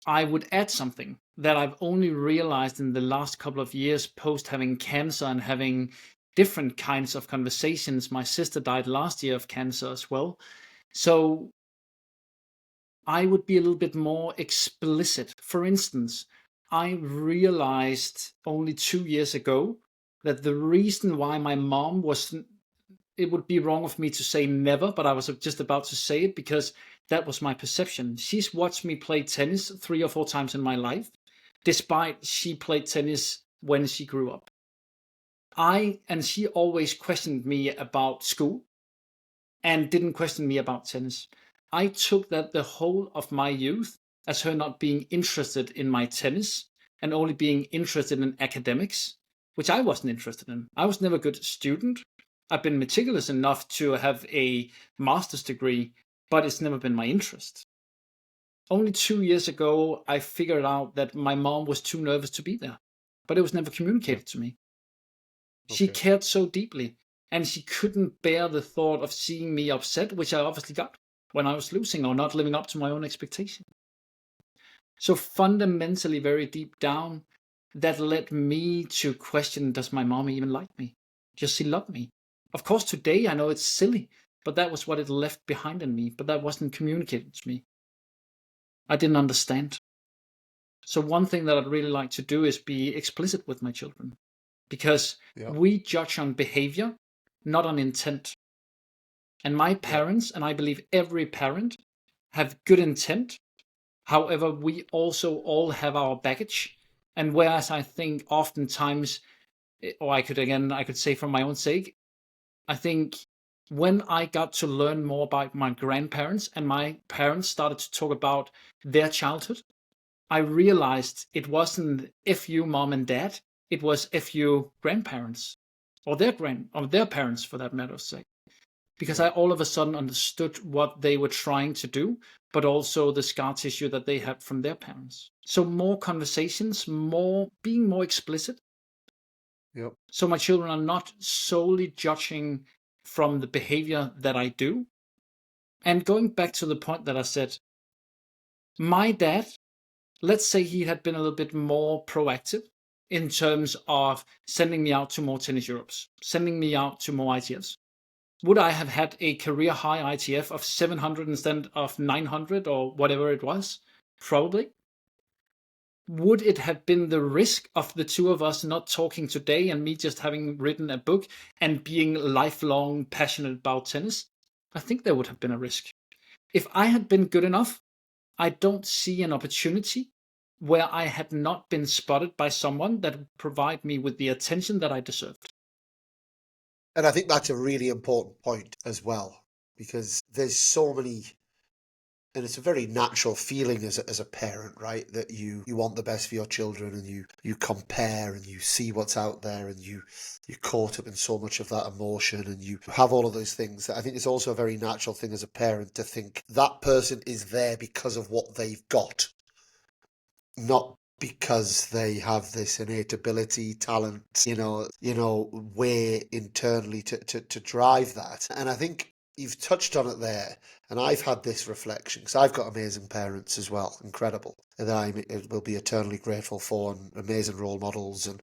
I would add something that I've only realized in the last couple of years post having cancer and having different kinds of conversations. My sister died last year of cancer as well. So I would be a little bit more explicit. For instance, I realized only 2 years ago that the reason why my mom it would be wrong of me to say never, but I was just about to say it because that was my perception. She's watched me play tennis 3 or 4 times in my life, despite she played tennis when she grew up. And she always questioned me about school and didn't question me about tennis. I took that the whole of my youth as her not being interested in my tennis and only being interested in academics, which I wasn't interested in. I was never a good student. I've been meticulous enough to have a master's degree, but it's never been my interest. Only 2 years ago, I figured out that my mom was too nervous to be there, but it was never communicated to me. She cared so deeply, and she couldn't bear the thought of seeing me upset, which I obviously got when I was losing or not living up to my own expectation. So fundamentally, very deep down, that led me to question, does my mom even like me? Does she love me? Of course, today I know it's silly, but that was what it left behind in me, but that wasn't communicated to me. I didn't understand. So one thing that I'd really like to do is be explicit with my children, because we judge on behavior, not on intent. And my parents, and I believe every parent, have good intent. However, we also all have our baggage. And whereas I think oftentimes, or I could say for my own sake, I think when I got to learn more about my grandparents and my parents started to talk about their childhood, I realized it wasn't if you mom and dad, it was if you grandparents or their parents for that matter's sake. because I all of a sudden understood what they were trying to do, but also the scar tissue that they had from their parents. So more conversations, being more explicit. Yep. So my children are not solely judging from the behavior that I do. And going back to the point that I said, my dad, let's say he had been a little bit more proactive in terms of sending me out to more tennis Europes, sending me out to more ITFs. Would I have had a career high ITF of 700 instead of 900 or whatever it was? Probably. Would it have been the risk of the two of us not talking today and me just having written a book and being lifelong passionate about tennis? I think there would have been a risk. If I had been good enough, I don't see an opportunity where I had not been spotted by someone that would provide me with the attention that I deserved. And I think that's a really important point as well, because there's so many, and it's a very natural feeling as a parent, right? That you want the best for your children, and you compare and you see what's out there, and you're caught up in so much of that emotion, and you have all of those things. I think it's also a very natural thing as a parent to think that person is there because of what they've got, not because they have this innate ability, talent, way internally to drive that. And I think you've touched on it there. And I've had this reflection because I've got amazing parents as well, incredible, that I will be eternally grateful for, and amazing role models. And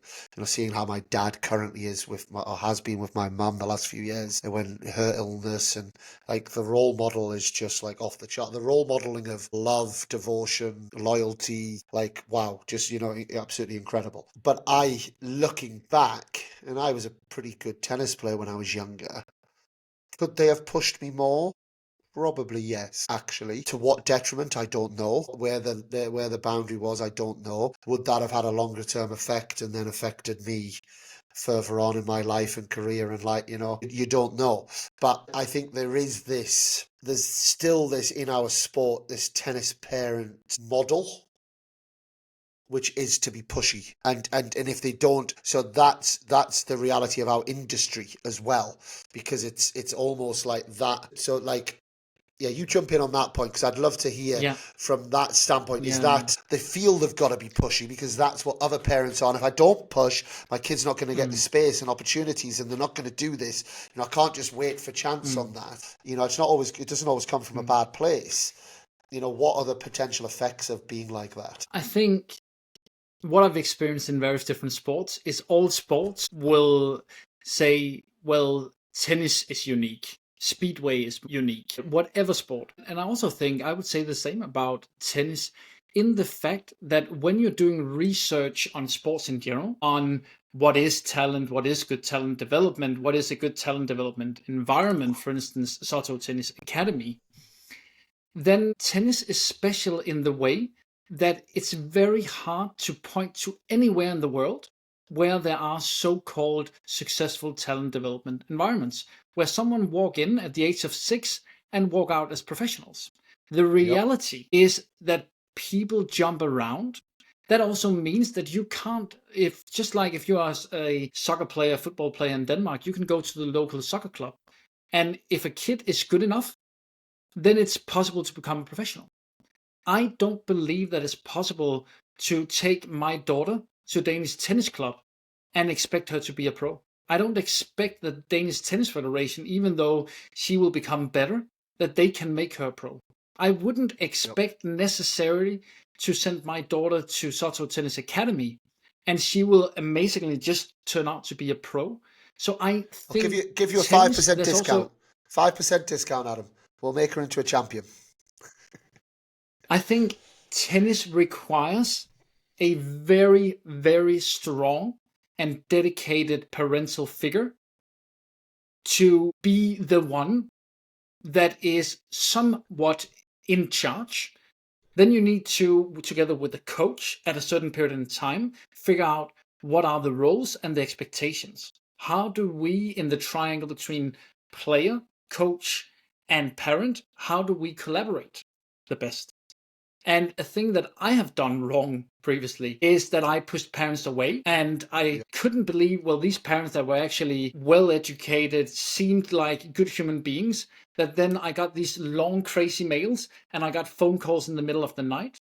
seeing how my dad currently is or has been with my mum the last few years, and when her illness, and like the role model is just like off the chart. The role modeling of love, devotion, loyalty, like wow, just absolutely incredible. But looking back, and I was a pretty good tennis player when I was younger. Could they have pushed me more? Probably yes, actually. To what detriment, I don't know. Where the boundary was, I don't know. Would that have had a longer term effect and then affected me further on in my life and career, and you don't know. But I think there's still this in our sport, this tennis parent model, which is to be pushy, and if they don't, so that's the reality of our industry as well, because it's almost like that. So like, yeah, you jump in on that point, because I'd love to hear from that standpoint. Is that they feel they've got to be pushy because that's what other parents are. And if I don't push, my kid's not going to get the space and opportunities, and they're not going to do this. I can't just wait for chance on that. It doesn't always come from a bad place. What are the potential effects of being like that? I think what I've experienced in various different sports is all sports will say, well, tennis is unique. Speedway is unique, whatever sport. And I also think I would say the same about tennis, in the fact that when you're doing research on sports in general, on what is talent, what is good talent development, what is a good talent development environment, for instance, SotoTennis Academy, then tennis is special in the way that it's very hard to point to anywhere in the world where there are so-called successful talent development environments, where someone walk in at the age of 6 and walk out as professionals. The reality is that people jump around. That also means that you can't, just like if you are a soccer player, football player in Denmark, you can go to the local soccer club. And if a kid is good enough, then it's possible to become a professional. I don't believe that it's possible to take my daughter to a Danish tennis club and expect her to be a pro. I don't expect the Danish Tennis Federation, even though she will become better, that they can make her a pro. I wouldn't expect necessarily to send my daughter to SotoTennis Academy and she will amazingly just turn out to be a pro. So I think I'll give you a 5% discount. 5% discount, Adam. We'll make her into a champion. I think tennis requires a very, very strong and dedicated parental figure to be the one that is somewhat in charge. Then you need to, together with the coach at a certain period in time, figure out what are the roles and the expectations. How do we, in the triangle between player, coach, and parent, how do we collaborate the best? And a thing that I have done wrong previously is that I pushed parents away, and I couldn't believe, well, these parents that were actually well educated, seemed like good human beings, that then I got these long, crazy mails and I got phone calls in the middle of the night.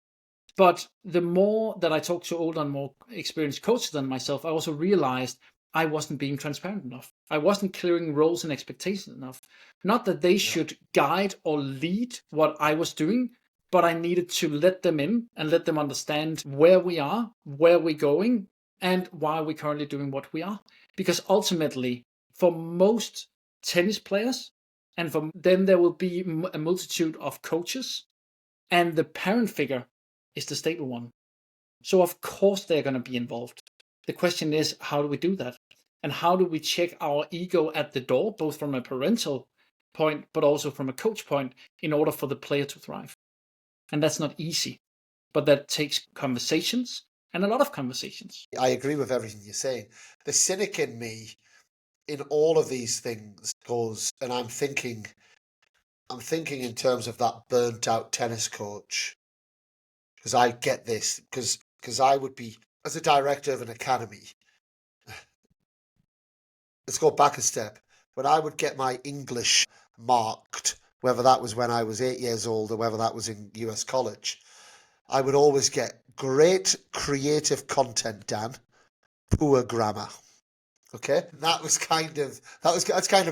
But the more that I talked to older and more experienced coaches than myself, I also realized I wasn't being transparent enough. I wasn't clearing roles and expectations enough. Not that they should guide or lead what I was doing, but I needed to let them in and let them understand where we are, where we're going, and why we're currently doing what we are. Because ultimately, for most tennis players, and for them, there will be a multitude of coaches, and the parent figure is the stable one. So of course they're going to be involved. The question is, how do we do that? And how do we check our ego at the door, both from a parental point, but also from a coach point, in order for the player to thrive? And that's not easy, but that takes conversations, and a lot of conversations. I agree with everything you're saying. The cynic in me in all of these things goes, and I'm thinking in terms of that burnt out tennis coach, because I get this, because I would be, as a director of an academy, let's go back a step. When I would get my English marked, whether that was when I was 8 years old or whether that was in US college, I would always get great creative content, Dan, poor grammar. Okay, that's kind of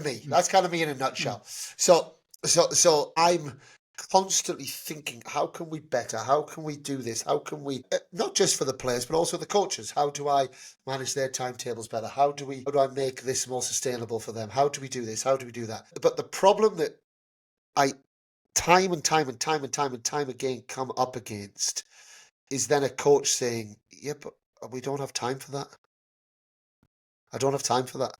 me. That's kind of me in a nutshell. So I'm constantly thinking, how can we better? How can we do this? How can we, not just for the players, but also the coaches? How do I manage their timetables better? How do I make this more sustainable for them? How do we do this? How do we do that? But the problem that I time and time again come up against is then a coach saying, yeah, but we don't have time for that. I don't have time for that.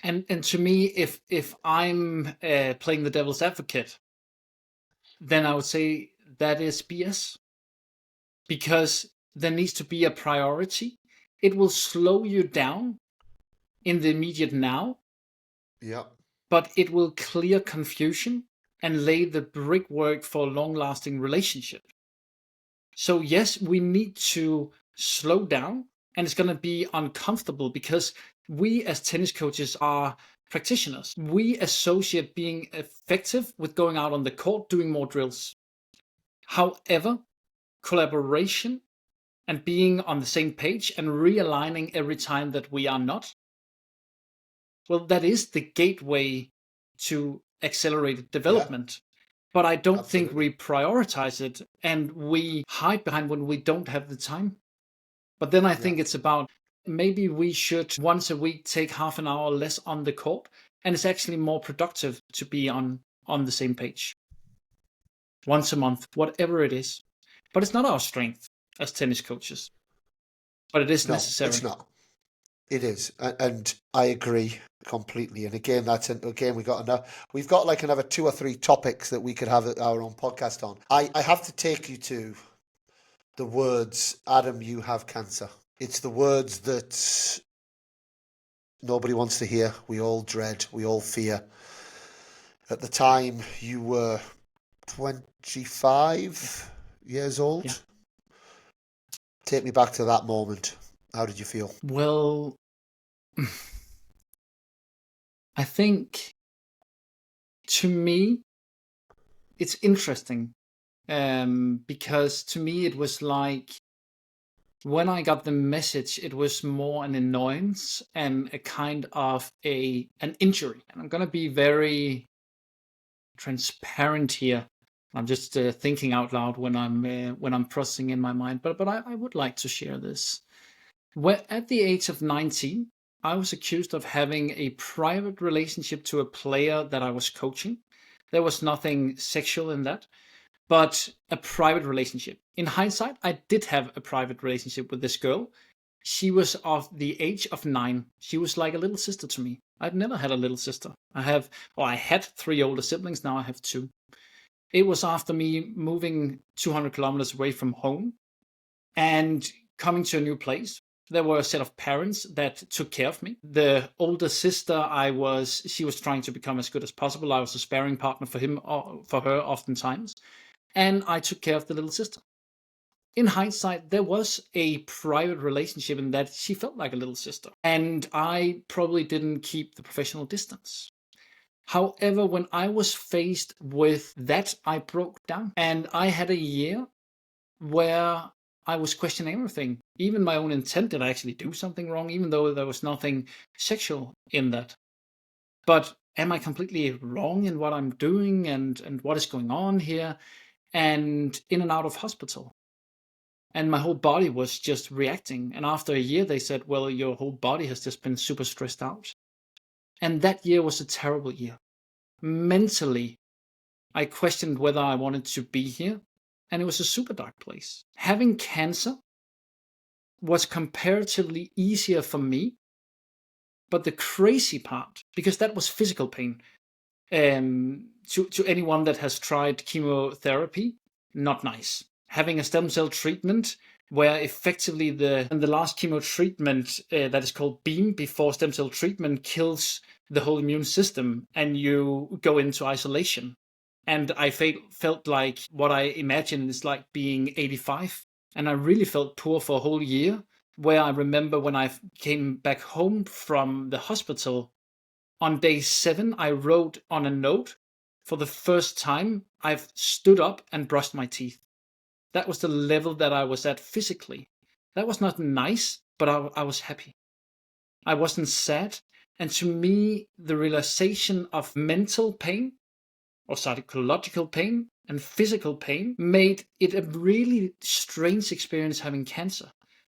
And to me, if I'm playing the devil's advocate, then I would say that is BS. Because there needs to be a priority. It will slow you down in the immediate now. Yeah. But it will clear confusion and lay the brickwork for a long-lasting relationship. So yes, we need to slow down, and it's going to be uncomfortable because we as tennis coaches are practitioners. We associate being effective with going out on the court, doing more drills. However, collaboration and being on the same page and realigning every time that we are not, well, that is the gateway to accelerated development. But I don't think we prioritize it, and we hide behind when we don't have the time. But then I think it's about, maybe we should once a week take half an hour less on the court, and it's actually more productive to be on the same page. Once a month, whatever it is. But it's not our strength as tennis coaches. But it is necessary. It's not. It is, and I agree completely. And again, we've got like another 2 or 3 topics that we could have our own podcast on. I have to take you to the words, Adam, you have cancer. It's the words that nobody wants to hear. We all dread. We all fear. At the time, you were 25 years old. Yeah. Take me back to that moment. How did you feel? Well, I think, to me, it's interesting, because to me it was like, when I got the message, it was more an annoyance and a kind of an injury. And I'm going to be very transparent here. I'm just thinking out loud when I'm processing in my mind, but I would like to share this. At the age of 19, I was accused of having a private relationship to a player that I was coaching. There was nothing sexual in that, but a private relationship. In hindsight, I did have a private relationship with this girl. She was of the age of 9. She was like a little sister to me. I'd never had a little sister. I had 3 older siblings, now I have 2. It was after me moving 200 kilometers away from home and coming to a new place. There were a set of parents that took care of me. The older sister, she was trying to become as good as possible. I was a sparring partner for her oftentimes. and I took care of the little sister. In hindsight, there was a private relationship in that she felt like a little sister, and I probably didn't keep the professional distance. However, when I was faced with that, I broke down, and I had a year where I was questioning everything, even my own intent. Did I actually do something wrong, even though there was nothing sexual in that? But am I completely wrong in what I'm doing and what is going on here? And in and out of hospital. And my whole body was just reacting. And after a year, they said, well, your whole body has just been super stressed out. And that year was a terrible year. Mentally, I questioned whether I wanted to be here. And it was a super dark place. Having cancer was comparatively easier for me. But the crazy part, because that was physical pain, to anyone that has tried chemotherapy, not nice. Having a stem cell treatment where effectively the last chemo treatment that is called BEAM, before stem cell treatment, kills the whole immune system and you go into isolation. And I felt like what I imagine is like being 85. And I really felt poor for a whole year, where I remember when I came back home from the hospital, on day 7, I wrote on a note, for the first time, I've stood up and brushed my teeth. That was the level that I was at physically. That was not nice, but I was happy. I wasn't sad. And to me, the realization of mental pain or psychological pain and physical pain made it a really strange experience having cancer.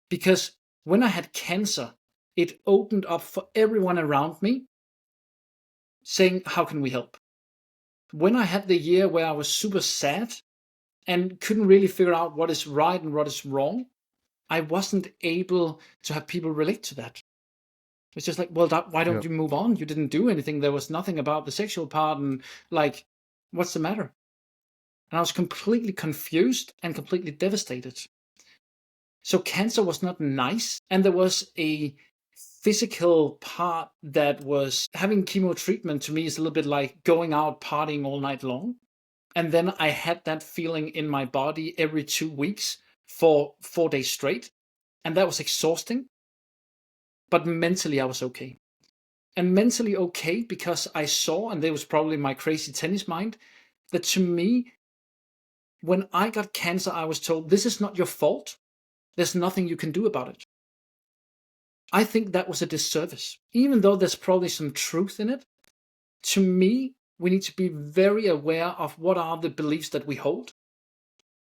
Because when I had cancer, it opened up for everyone around me, saying, how can we help? When I had the year where I was super sad and couldn't really figure out what is right and what is wrong, I wasn't able to have people relate to that. It's just like, well, why don't you move on? You didn't do anything. There was nothing about the sexual part, and like, what's the matter? And I was completely confused and completely devastated. So cancer was not nice, and there was a physical part that was having chemo treatment. To me is a little bit like going out partying all night long. And then I had that feeling in my body every 2 weeks for 4 days straight. And that was exhausting. But mentally, I was okay. And mentally okay because I saw, and there was probably my crazy tennis mind, that to me, when I got cancer, I was told, this is not your fault. There's nothing you can do about it. I think that was a disservice. Even though there's probably some truth in it, to me, we need to be very aware of what are the beliefs that we hold.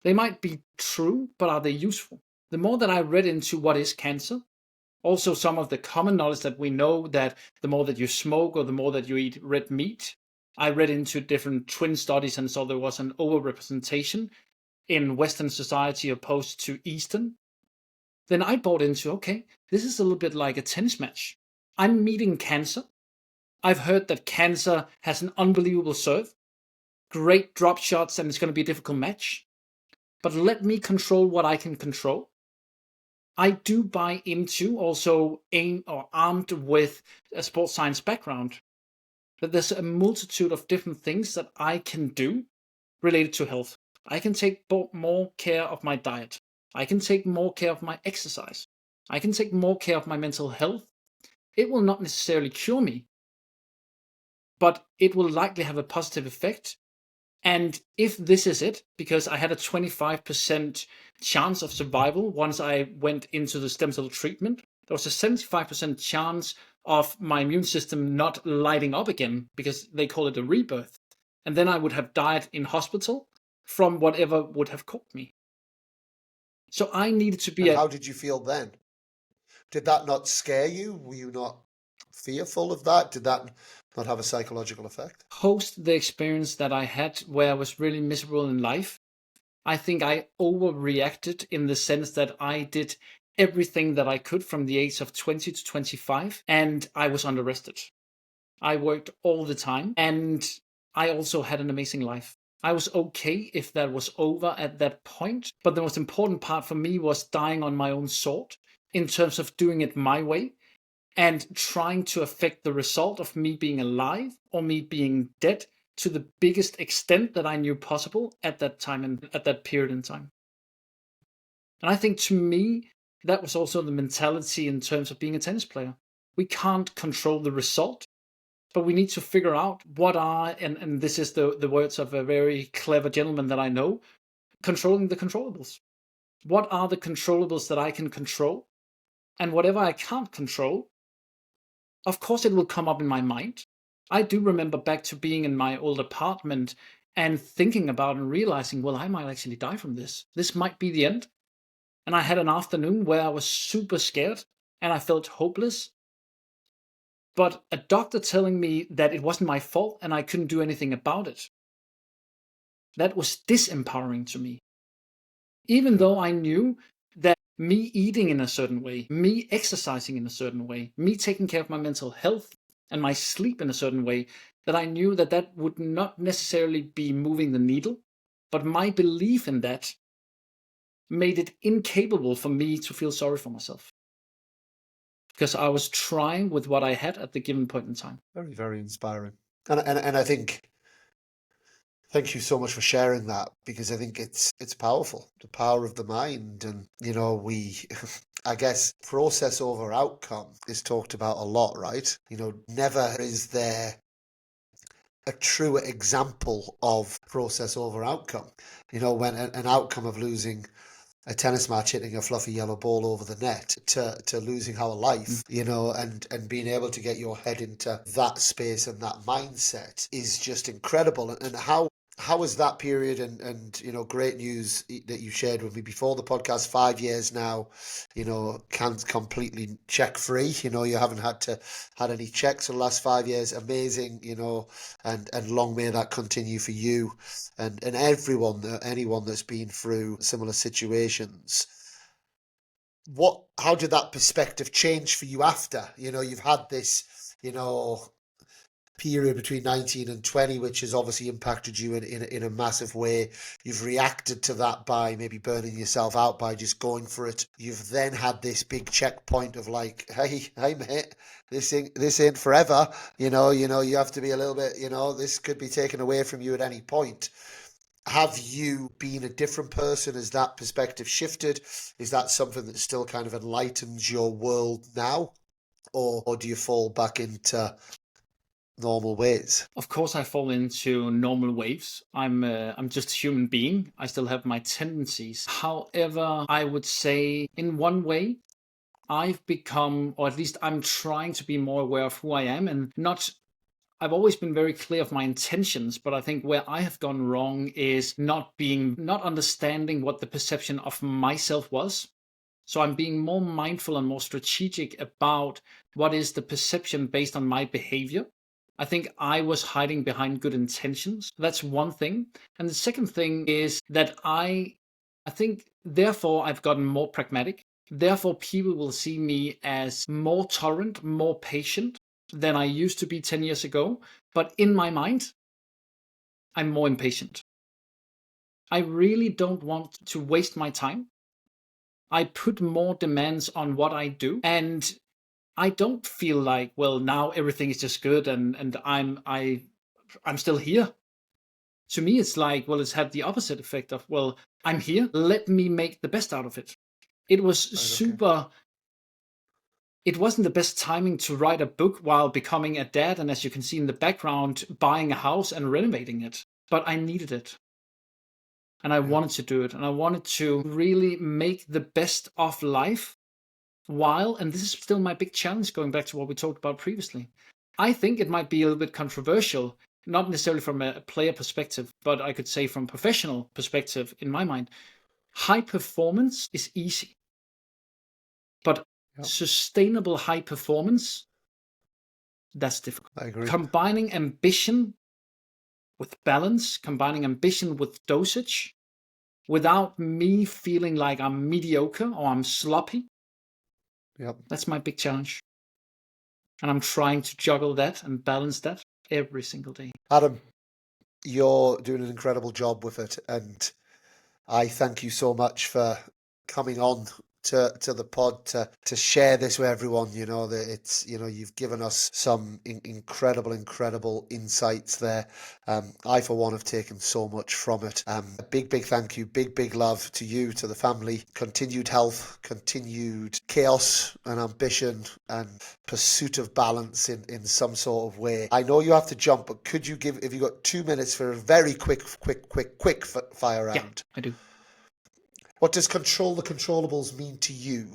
They might be true, but are they useful? The more that I read into what is cancer, also some of the common knowledge that we know that the more that you smoke or the more that you eat red meat, I read into different twin studies and saw there was an overrepresentation in Western society opposed to Eastern. Then I bought into, okay, this is a little bit like a tennis match. I'm meeting cancer. I've heard that cancer has an unbelievable serve, great drop shots, and it's going to be a difficult match. But let me control what I can control. I do buy into, also armed with a sports science background, that there's a multitude of different things that I can do related to health. I can take more care of my diet. I can take more care of my exercise. I can take more care of my mental health. It will not necessarily cure me, but it will likely have a positive effect. And if this is it, because I had a 25% chance of survival once I went into the stem cell treatment, there was a 75% chance of my immune system not lighting up again, because they call it a rebirth. And then I would have died in hospital from whatever would have caught me. So I needed to be. And how did you feel then? Did that not scare you? Were you not fearful of that? Did that not have a psychological effect? Post the experience that I had where I was really miserable in life, I think I overreacted in the sense that I did everything that I could from the age of 20 to 25, and I was under-rested. I worked all the time, and I also had an amazing life. I was okay if that was over at that point, but the most important part for me was dying on my own sword in terms of doing it my way and trying to affect the result of me being alive or me being dead to the biggest extent that I knew possible at that time and at that period in time. And I think to me, that was also the mentality in terms of being a tennis player. We can't control the result, but we need to figure out what are, and this is the words of a very clever gentleman that I know, controlling the controllables. What are the controllables that I can control? And whatever I can't control, of course it will come up in my mind. I do remember back to being in my old apartment and thinking about and realizing, well, I might actually die from this. This might be the end. And I had an afternoon where I was super scared and I felt hopeless. But a doctor telling me that it wasn't my fault and I couldn't do anything about it, that was disempowering to me. Even though I knew that me eating in a certain way, me exercising in a certain way, me taking care of my mental health and my sleep in a certain way, that I knew that that would not necessarily be moving the needle, but my belief in that made it incapable for me to feel sorry for myself. Because I was trying with what I had at the given point in time. Very, very inspiring. And I think, thank you so much for sharing that, because I think it's powerful, the power of the mind. And, I guess process over outcome is talked about a lot, right? Never is there a truer example of process over outcome. When an outcome of losing a tennis match, hitting a fluffy yellow ball over the net, to losing our life, and being able to get your head into that space and that mindset is just incredible. And how was that period? And great news that you shared with me before the podcast. 5 years now, can't completely check free. You haven't had any checks for the last 5 years. Amazing, and long may that continue for you and anyone that's been through similar situations. How did that perspective change for you after? You've had this, period between 19 and 20, which has obviously impacted you in a massive way. You've reacted to that by maybe burning yourself out by just going for it. You've then had this big checkpoint of like, hey mate, this ain't forever. You have to be a little bit, this could be taken away from you at any point. Have you been a different person? Has that perspective shifted? Is that something that still kind of enlightens your world now? Or do you fall back into normal ways? Of course, I fall into normal waves. I'm just a human being. I still have my tendencies. However, I would say in one way, I've become, or at least I'm trying to be more aware of who I am and not. I've always been very clear of my intentions, but I think where I have gone wrong is not understanding what the perception of myself was. So I'm being more mindful and more strategic about what is the perception based on my behavior. I think I was hiding behind good intentions. That's one thing. And the second thing is that I think therefore I've gotten more pragmatic. Therefore, people will see me as more tolerant, more patient than I used to be 10 years ago. But in my mind, I'm more impatient. I really don't want to waste my time. I put more demands on what I do, and I don't feel like, well, now everything is just good and I'm still here. To me, it's like, well, it's had the opposite effect of, well, I'm here, let me make the best out of it. It was super. It wasn't the best timing to write a book while becoming a dad, and as you can see in the background, buying a house and renovating it. But I needed it. And I wanted to do it. And I wanted to really make the best of life while, and this is still my big challenge going back to what we talked about previously. I think it might be a little bit controversial, not necessarily from a player perspective, but I could say from a professional perspective in my mind. High performance is easy. But sustainable high performance, that's difficult. I agree. Combining ambition with balance, combining ambition with dosage, without me feeling like I'm mediocre or I'm sloppy. Yep. That's my big challenge. And I'm trying to juggle that and balance that every single day. Adam, you're doing an incredible job with it. And I thank you so much for coming on to the pod to share this with everyone. You know that it's, you know, you've given us some incredible insights there. I for one have taken so much from it. A big thank you, big love to you, to the family. Continued health, continued chaos and ambition and pursuit of balance in some sort of way. I know you have to jump, but could you give, if you got 2 minutes for a very quick fire round? Yeah, I do. What does control the controllables mean to you?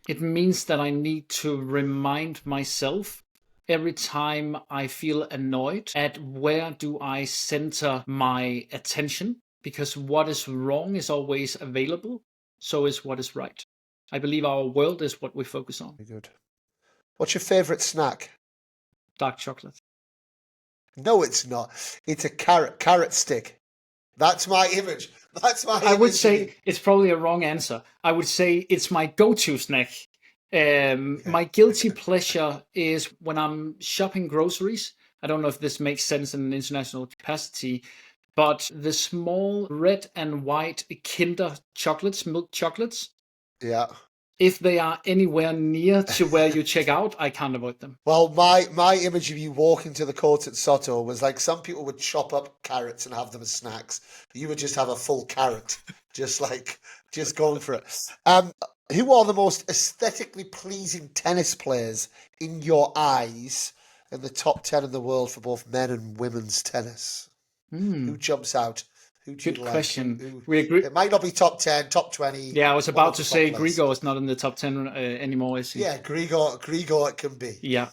It means that I need to remind myself every time I feel annoyed at where do I center my attention, because what is wrong is always available, so is what is right. I believe our world is what we focus on. Very good. What's your favourite snack? Dark chocolate. No, it's not. It's a carrot stick. That's my image. I would say it's probably a wrong answer. I would say it's my go-to snack. My guilty pleasure is when I'm shopping groceries. I don't know if this makes sense in an international capacity, but the small red and white Kinder chocolates, milk chocolates. Yeah. If they are anywhere near to where you check out, I can't avoid them. Well, my image of you walking to the court at Soto was like some people would chop up carrots and have them as snacks. You would just have a full carrot, just going for it. Who are the most aesthetically pleasing tennis players in your eyes in the top 10 in the world for both men and women's tennis? Who jumps out? Who do you like? Good question. We agree. It might not be top 10, top 20. Yeah, I was about to say Grigor is not in the top 10 anymore, is he? Yeah, Grigor it can be. Yeah.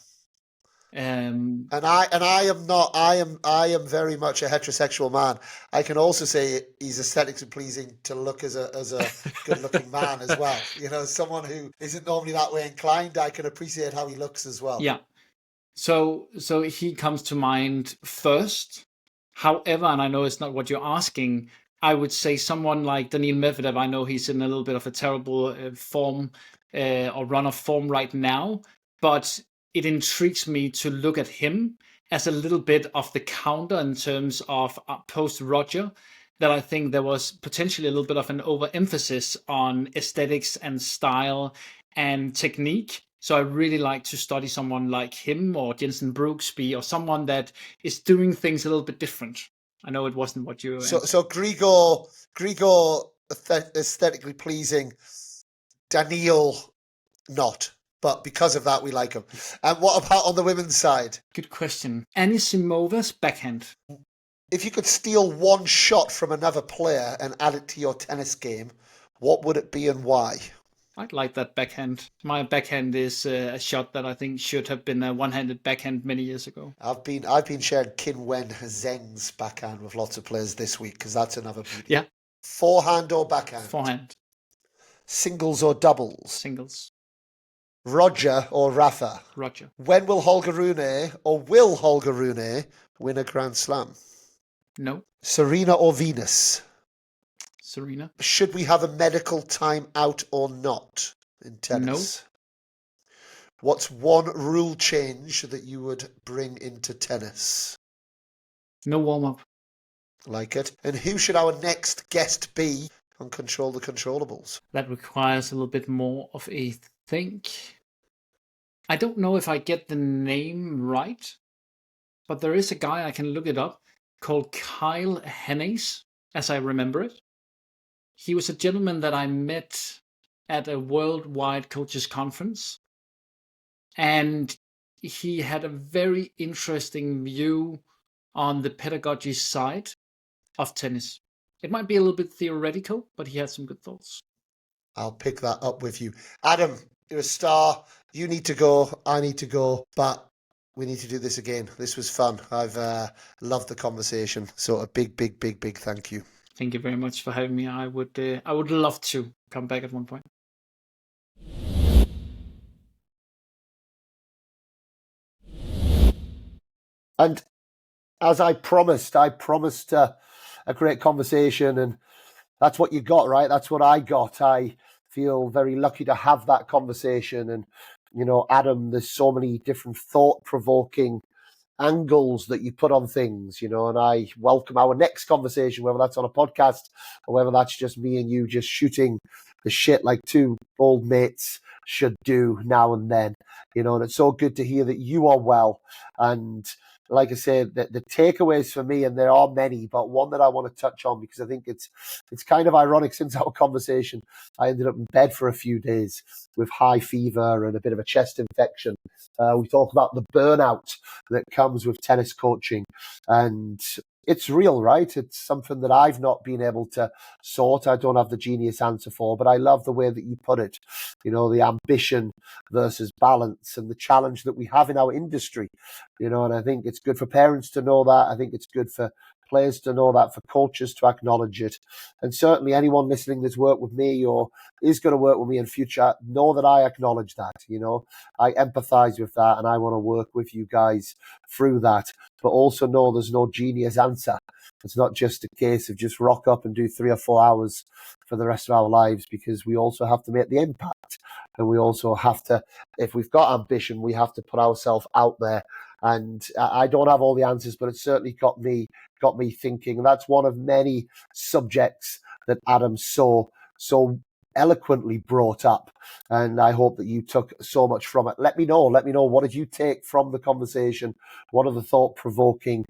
And I am not. I am very much a heterosexual man. I can also say he's aesthetically pleasing to look as a good-looking man as well. You know, someone who isn't normally that way inclined. I can appreciate how he looks as well. Yeah. So he comes to mind first. However, and I know it's not what you're asking, I would say someone like Daniil Medvedev. I know he's in a little bit of a terrible form or run of form right now, but it intrigues me to look at him as a little bit of the counter in terms of post-Roger, that I think there was potentially a little bit of an overemphasis on aesthetics and style and technique. So I really like to study someone like him or Jensen Brooksby or someone that is doing things a little bit different. I know it wasn't what you... So Grigor aesthetically pleasing, Daniil not. But because of that, we like him. And what about on the women's side? Good question. Anisimova's backhand. If you could steal one shot from another player and add it to your tennis game, what would it be and why? I'd like that backhand. My backhand is a shot that I think should have been a one-handed backhand many years ago. I've been sharing Qinwen Zheng's backhand with lots of players this week because that's another beauty. Yeah. Forehand or backhand? Forehand. Singles or doubles? Singles. Roger or Rafa? Roger. When will Holger Rune win a Grand Slam? No. Serena or Venus? Serena. Should we have a medical time out or not in tennis? No. What's one rule change that you would bring into tennis? No warm-up. Like it. And who should our next guest be on Control the Controllables? That requires a little bit more of a think. I don't know if I get the name right, but there is a guy, I can look it up, called Kyle Hennes, as I remember it. He was a gentleman that I met at a worldwide coaches conference, and he had a very interesting view on the pedagogy side of tennis. It might be a little bit theoretical, but he had some good thoughts. I'll pick that up with you. Adam, you're a star. You need to go. I need to go. But we need to do this again. This was fun. I've loved the conversation. So a big thank you. Thank you very much for having me. I would love to come back at one point. And as I promised a great conversation, and that's what you got, right? That's what I got. I feel very lucky to have that conversation. And, you know, Adam, there's so many different thought-provoking angles that you put on things, you know, and I welcome our next conversation, whether that's on a podcast or whether that's just me and you just shooting the shit like two old mates should do now and then, you know, and it's so good to hear that you are well. And like I said, the takeaways for me, and there are many, but one that I want to touch on because I think it's kind of ironic. Since our conversation, I ended up in bed for a few days with high fever and a bit of a chest infection. We talk about the burnout that comes with tennis coaching, and it's real, right? It's something that I've not been able to sort. I don't have the genius answer for, but I love the way that you put it. You know, the ambition versus balance and the challenge that we have in our industry, you know, and I think it's good for parents to know that. I think it's good for players to know that, for coaches to acknowledge it. And certainly anyone listening that's worked with me or is going to work with me in future, know that I acknowledge that, you know, I empathize with that and I want to work with you guys through that, but also know there's no genius answer. It's not just a case of just rock up and do 3 or 4 hours for the rest of our lives, because we also have to make the impact. And we also have to, if we've got ambition, we have to put ourselves out there. And I don't have all the answers, but it certainly got me thinking. And that's one of many subjects that Adam so eloquently brought up. And I hope that you took so much from it. Let me know, what did you take from the conversation? What are the thought-provoking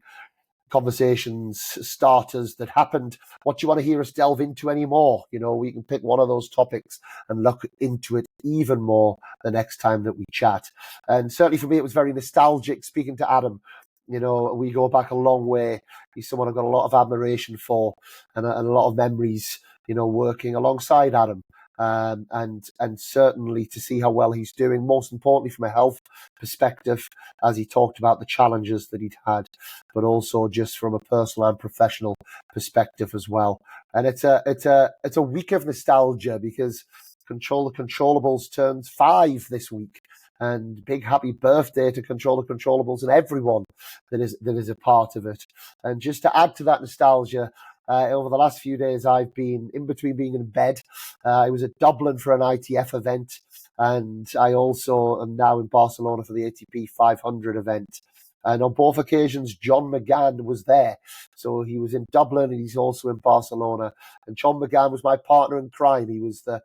conversations starters that happened? What do you want to hear us delve into anymore? You know, we can pick one of those topics and look into it even more the next time that we chat. And certainly for me, it was very nostalgic speaking to Adam. You know, we go back a long way. He's someone I've got a lot of admiration for and a lot of memories, you know, working alongside Adam. And certainly to see how well he's doing, most importantly from a health perspective, as he talked about the challenges that he'd had, but also just from a personal and professional perspective as well. And it's a week of nostalgia because Control the Controllables turns 5 this week. And big happy birthday to Control the Controllables and everyone that is a part of it. And just to add to that nostalgia, over the last few days, I've been in between being in bed. I was at Dublin for an ITF event, and I also am now in Barcelona for the ATP 500 event. And on both occasions, John McGann was there. So he was in Dublin and he's also in Barcelona. And John McGann was my partner in crime. He was the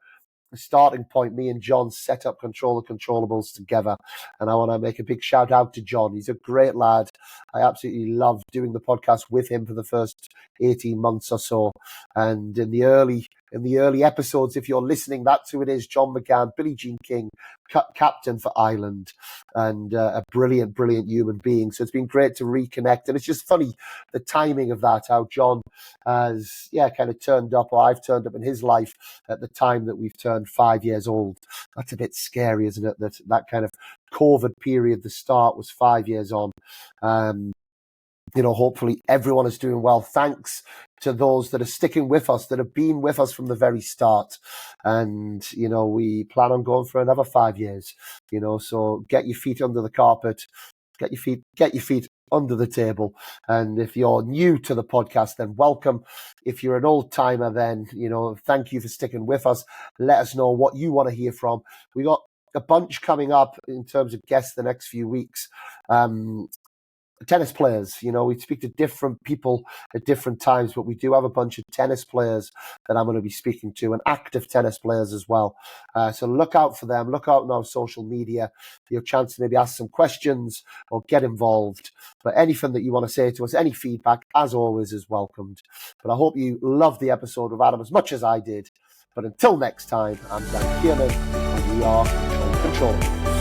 starting point. Me and John set up Control the Controllables together, and I want to make a big shout out to John. He's a great lad. I absolutely loved doing the podcast with him for the first 18 months or so, and in the early episodes, if you're listening, that's who it is. John McGann, Billie Jean King, captain for Ireland, and a brilliant human being. So it's been great to reconnect, and it's just funny the timing of that, how John has kind of turned up, or I've turned up in his life at the time that we've turned 5 years old. That's a bit scary, isn't it? That kind of COVID period, the start was 5 years on. You know, hopefully everyone is doing well. Thanks to those that are sticking with us, that have been with us from the very start. And, you know, we plan on going for another 5 years, you know, so get your feet under the carpet, get your feet under the table. And if you're new to the podcast, then welcome. If you're an old timer, then, you know, thank you for sticking with us. Let us know what you want to hear from. We got a bunch coming up in terms of guests the next few weeks. Tennis players, you know, we speak to different people at different times, but we do have a bunch of tennis players that I'm going to be speaking to, and active tennis players as well. So look out for them. Look out on our social media for your chance to maybe ask some questions or get involved. But anything that you want to say to us, any feedback, as always, is welcomed. But I hope you loved the episode with Adam as much as I did. But until next time, I'm Dan Kiernan, and we are Control.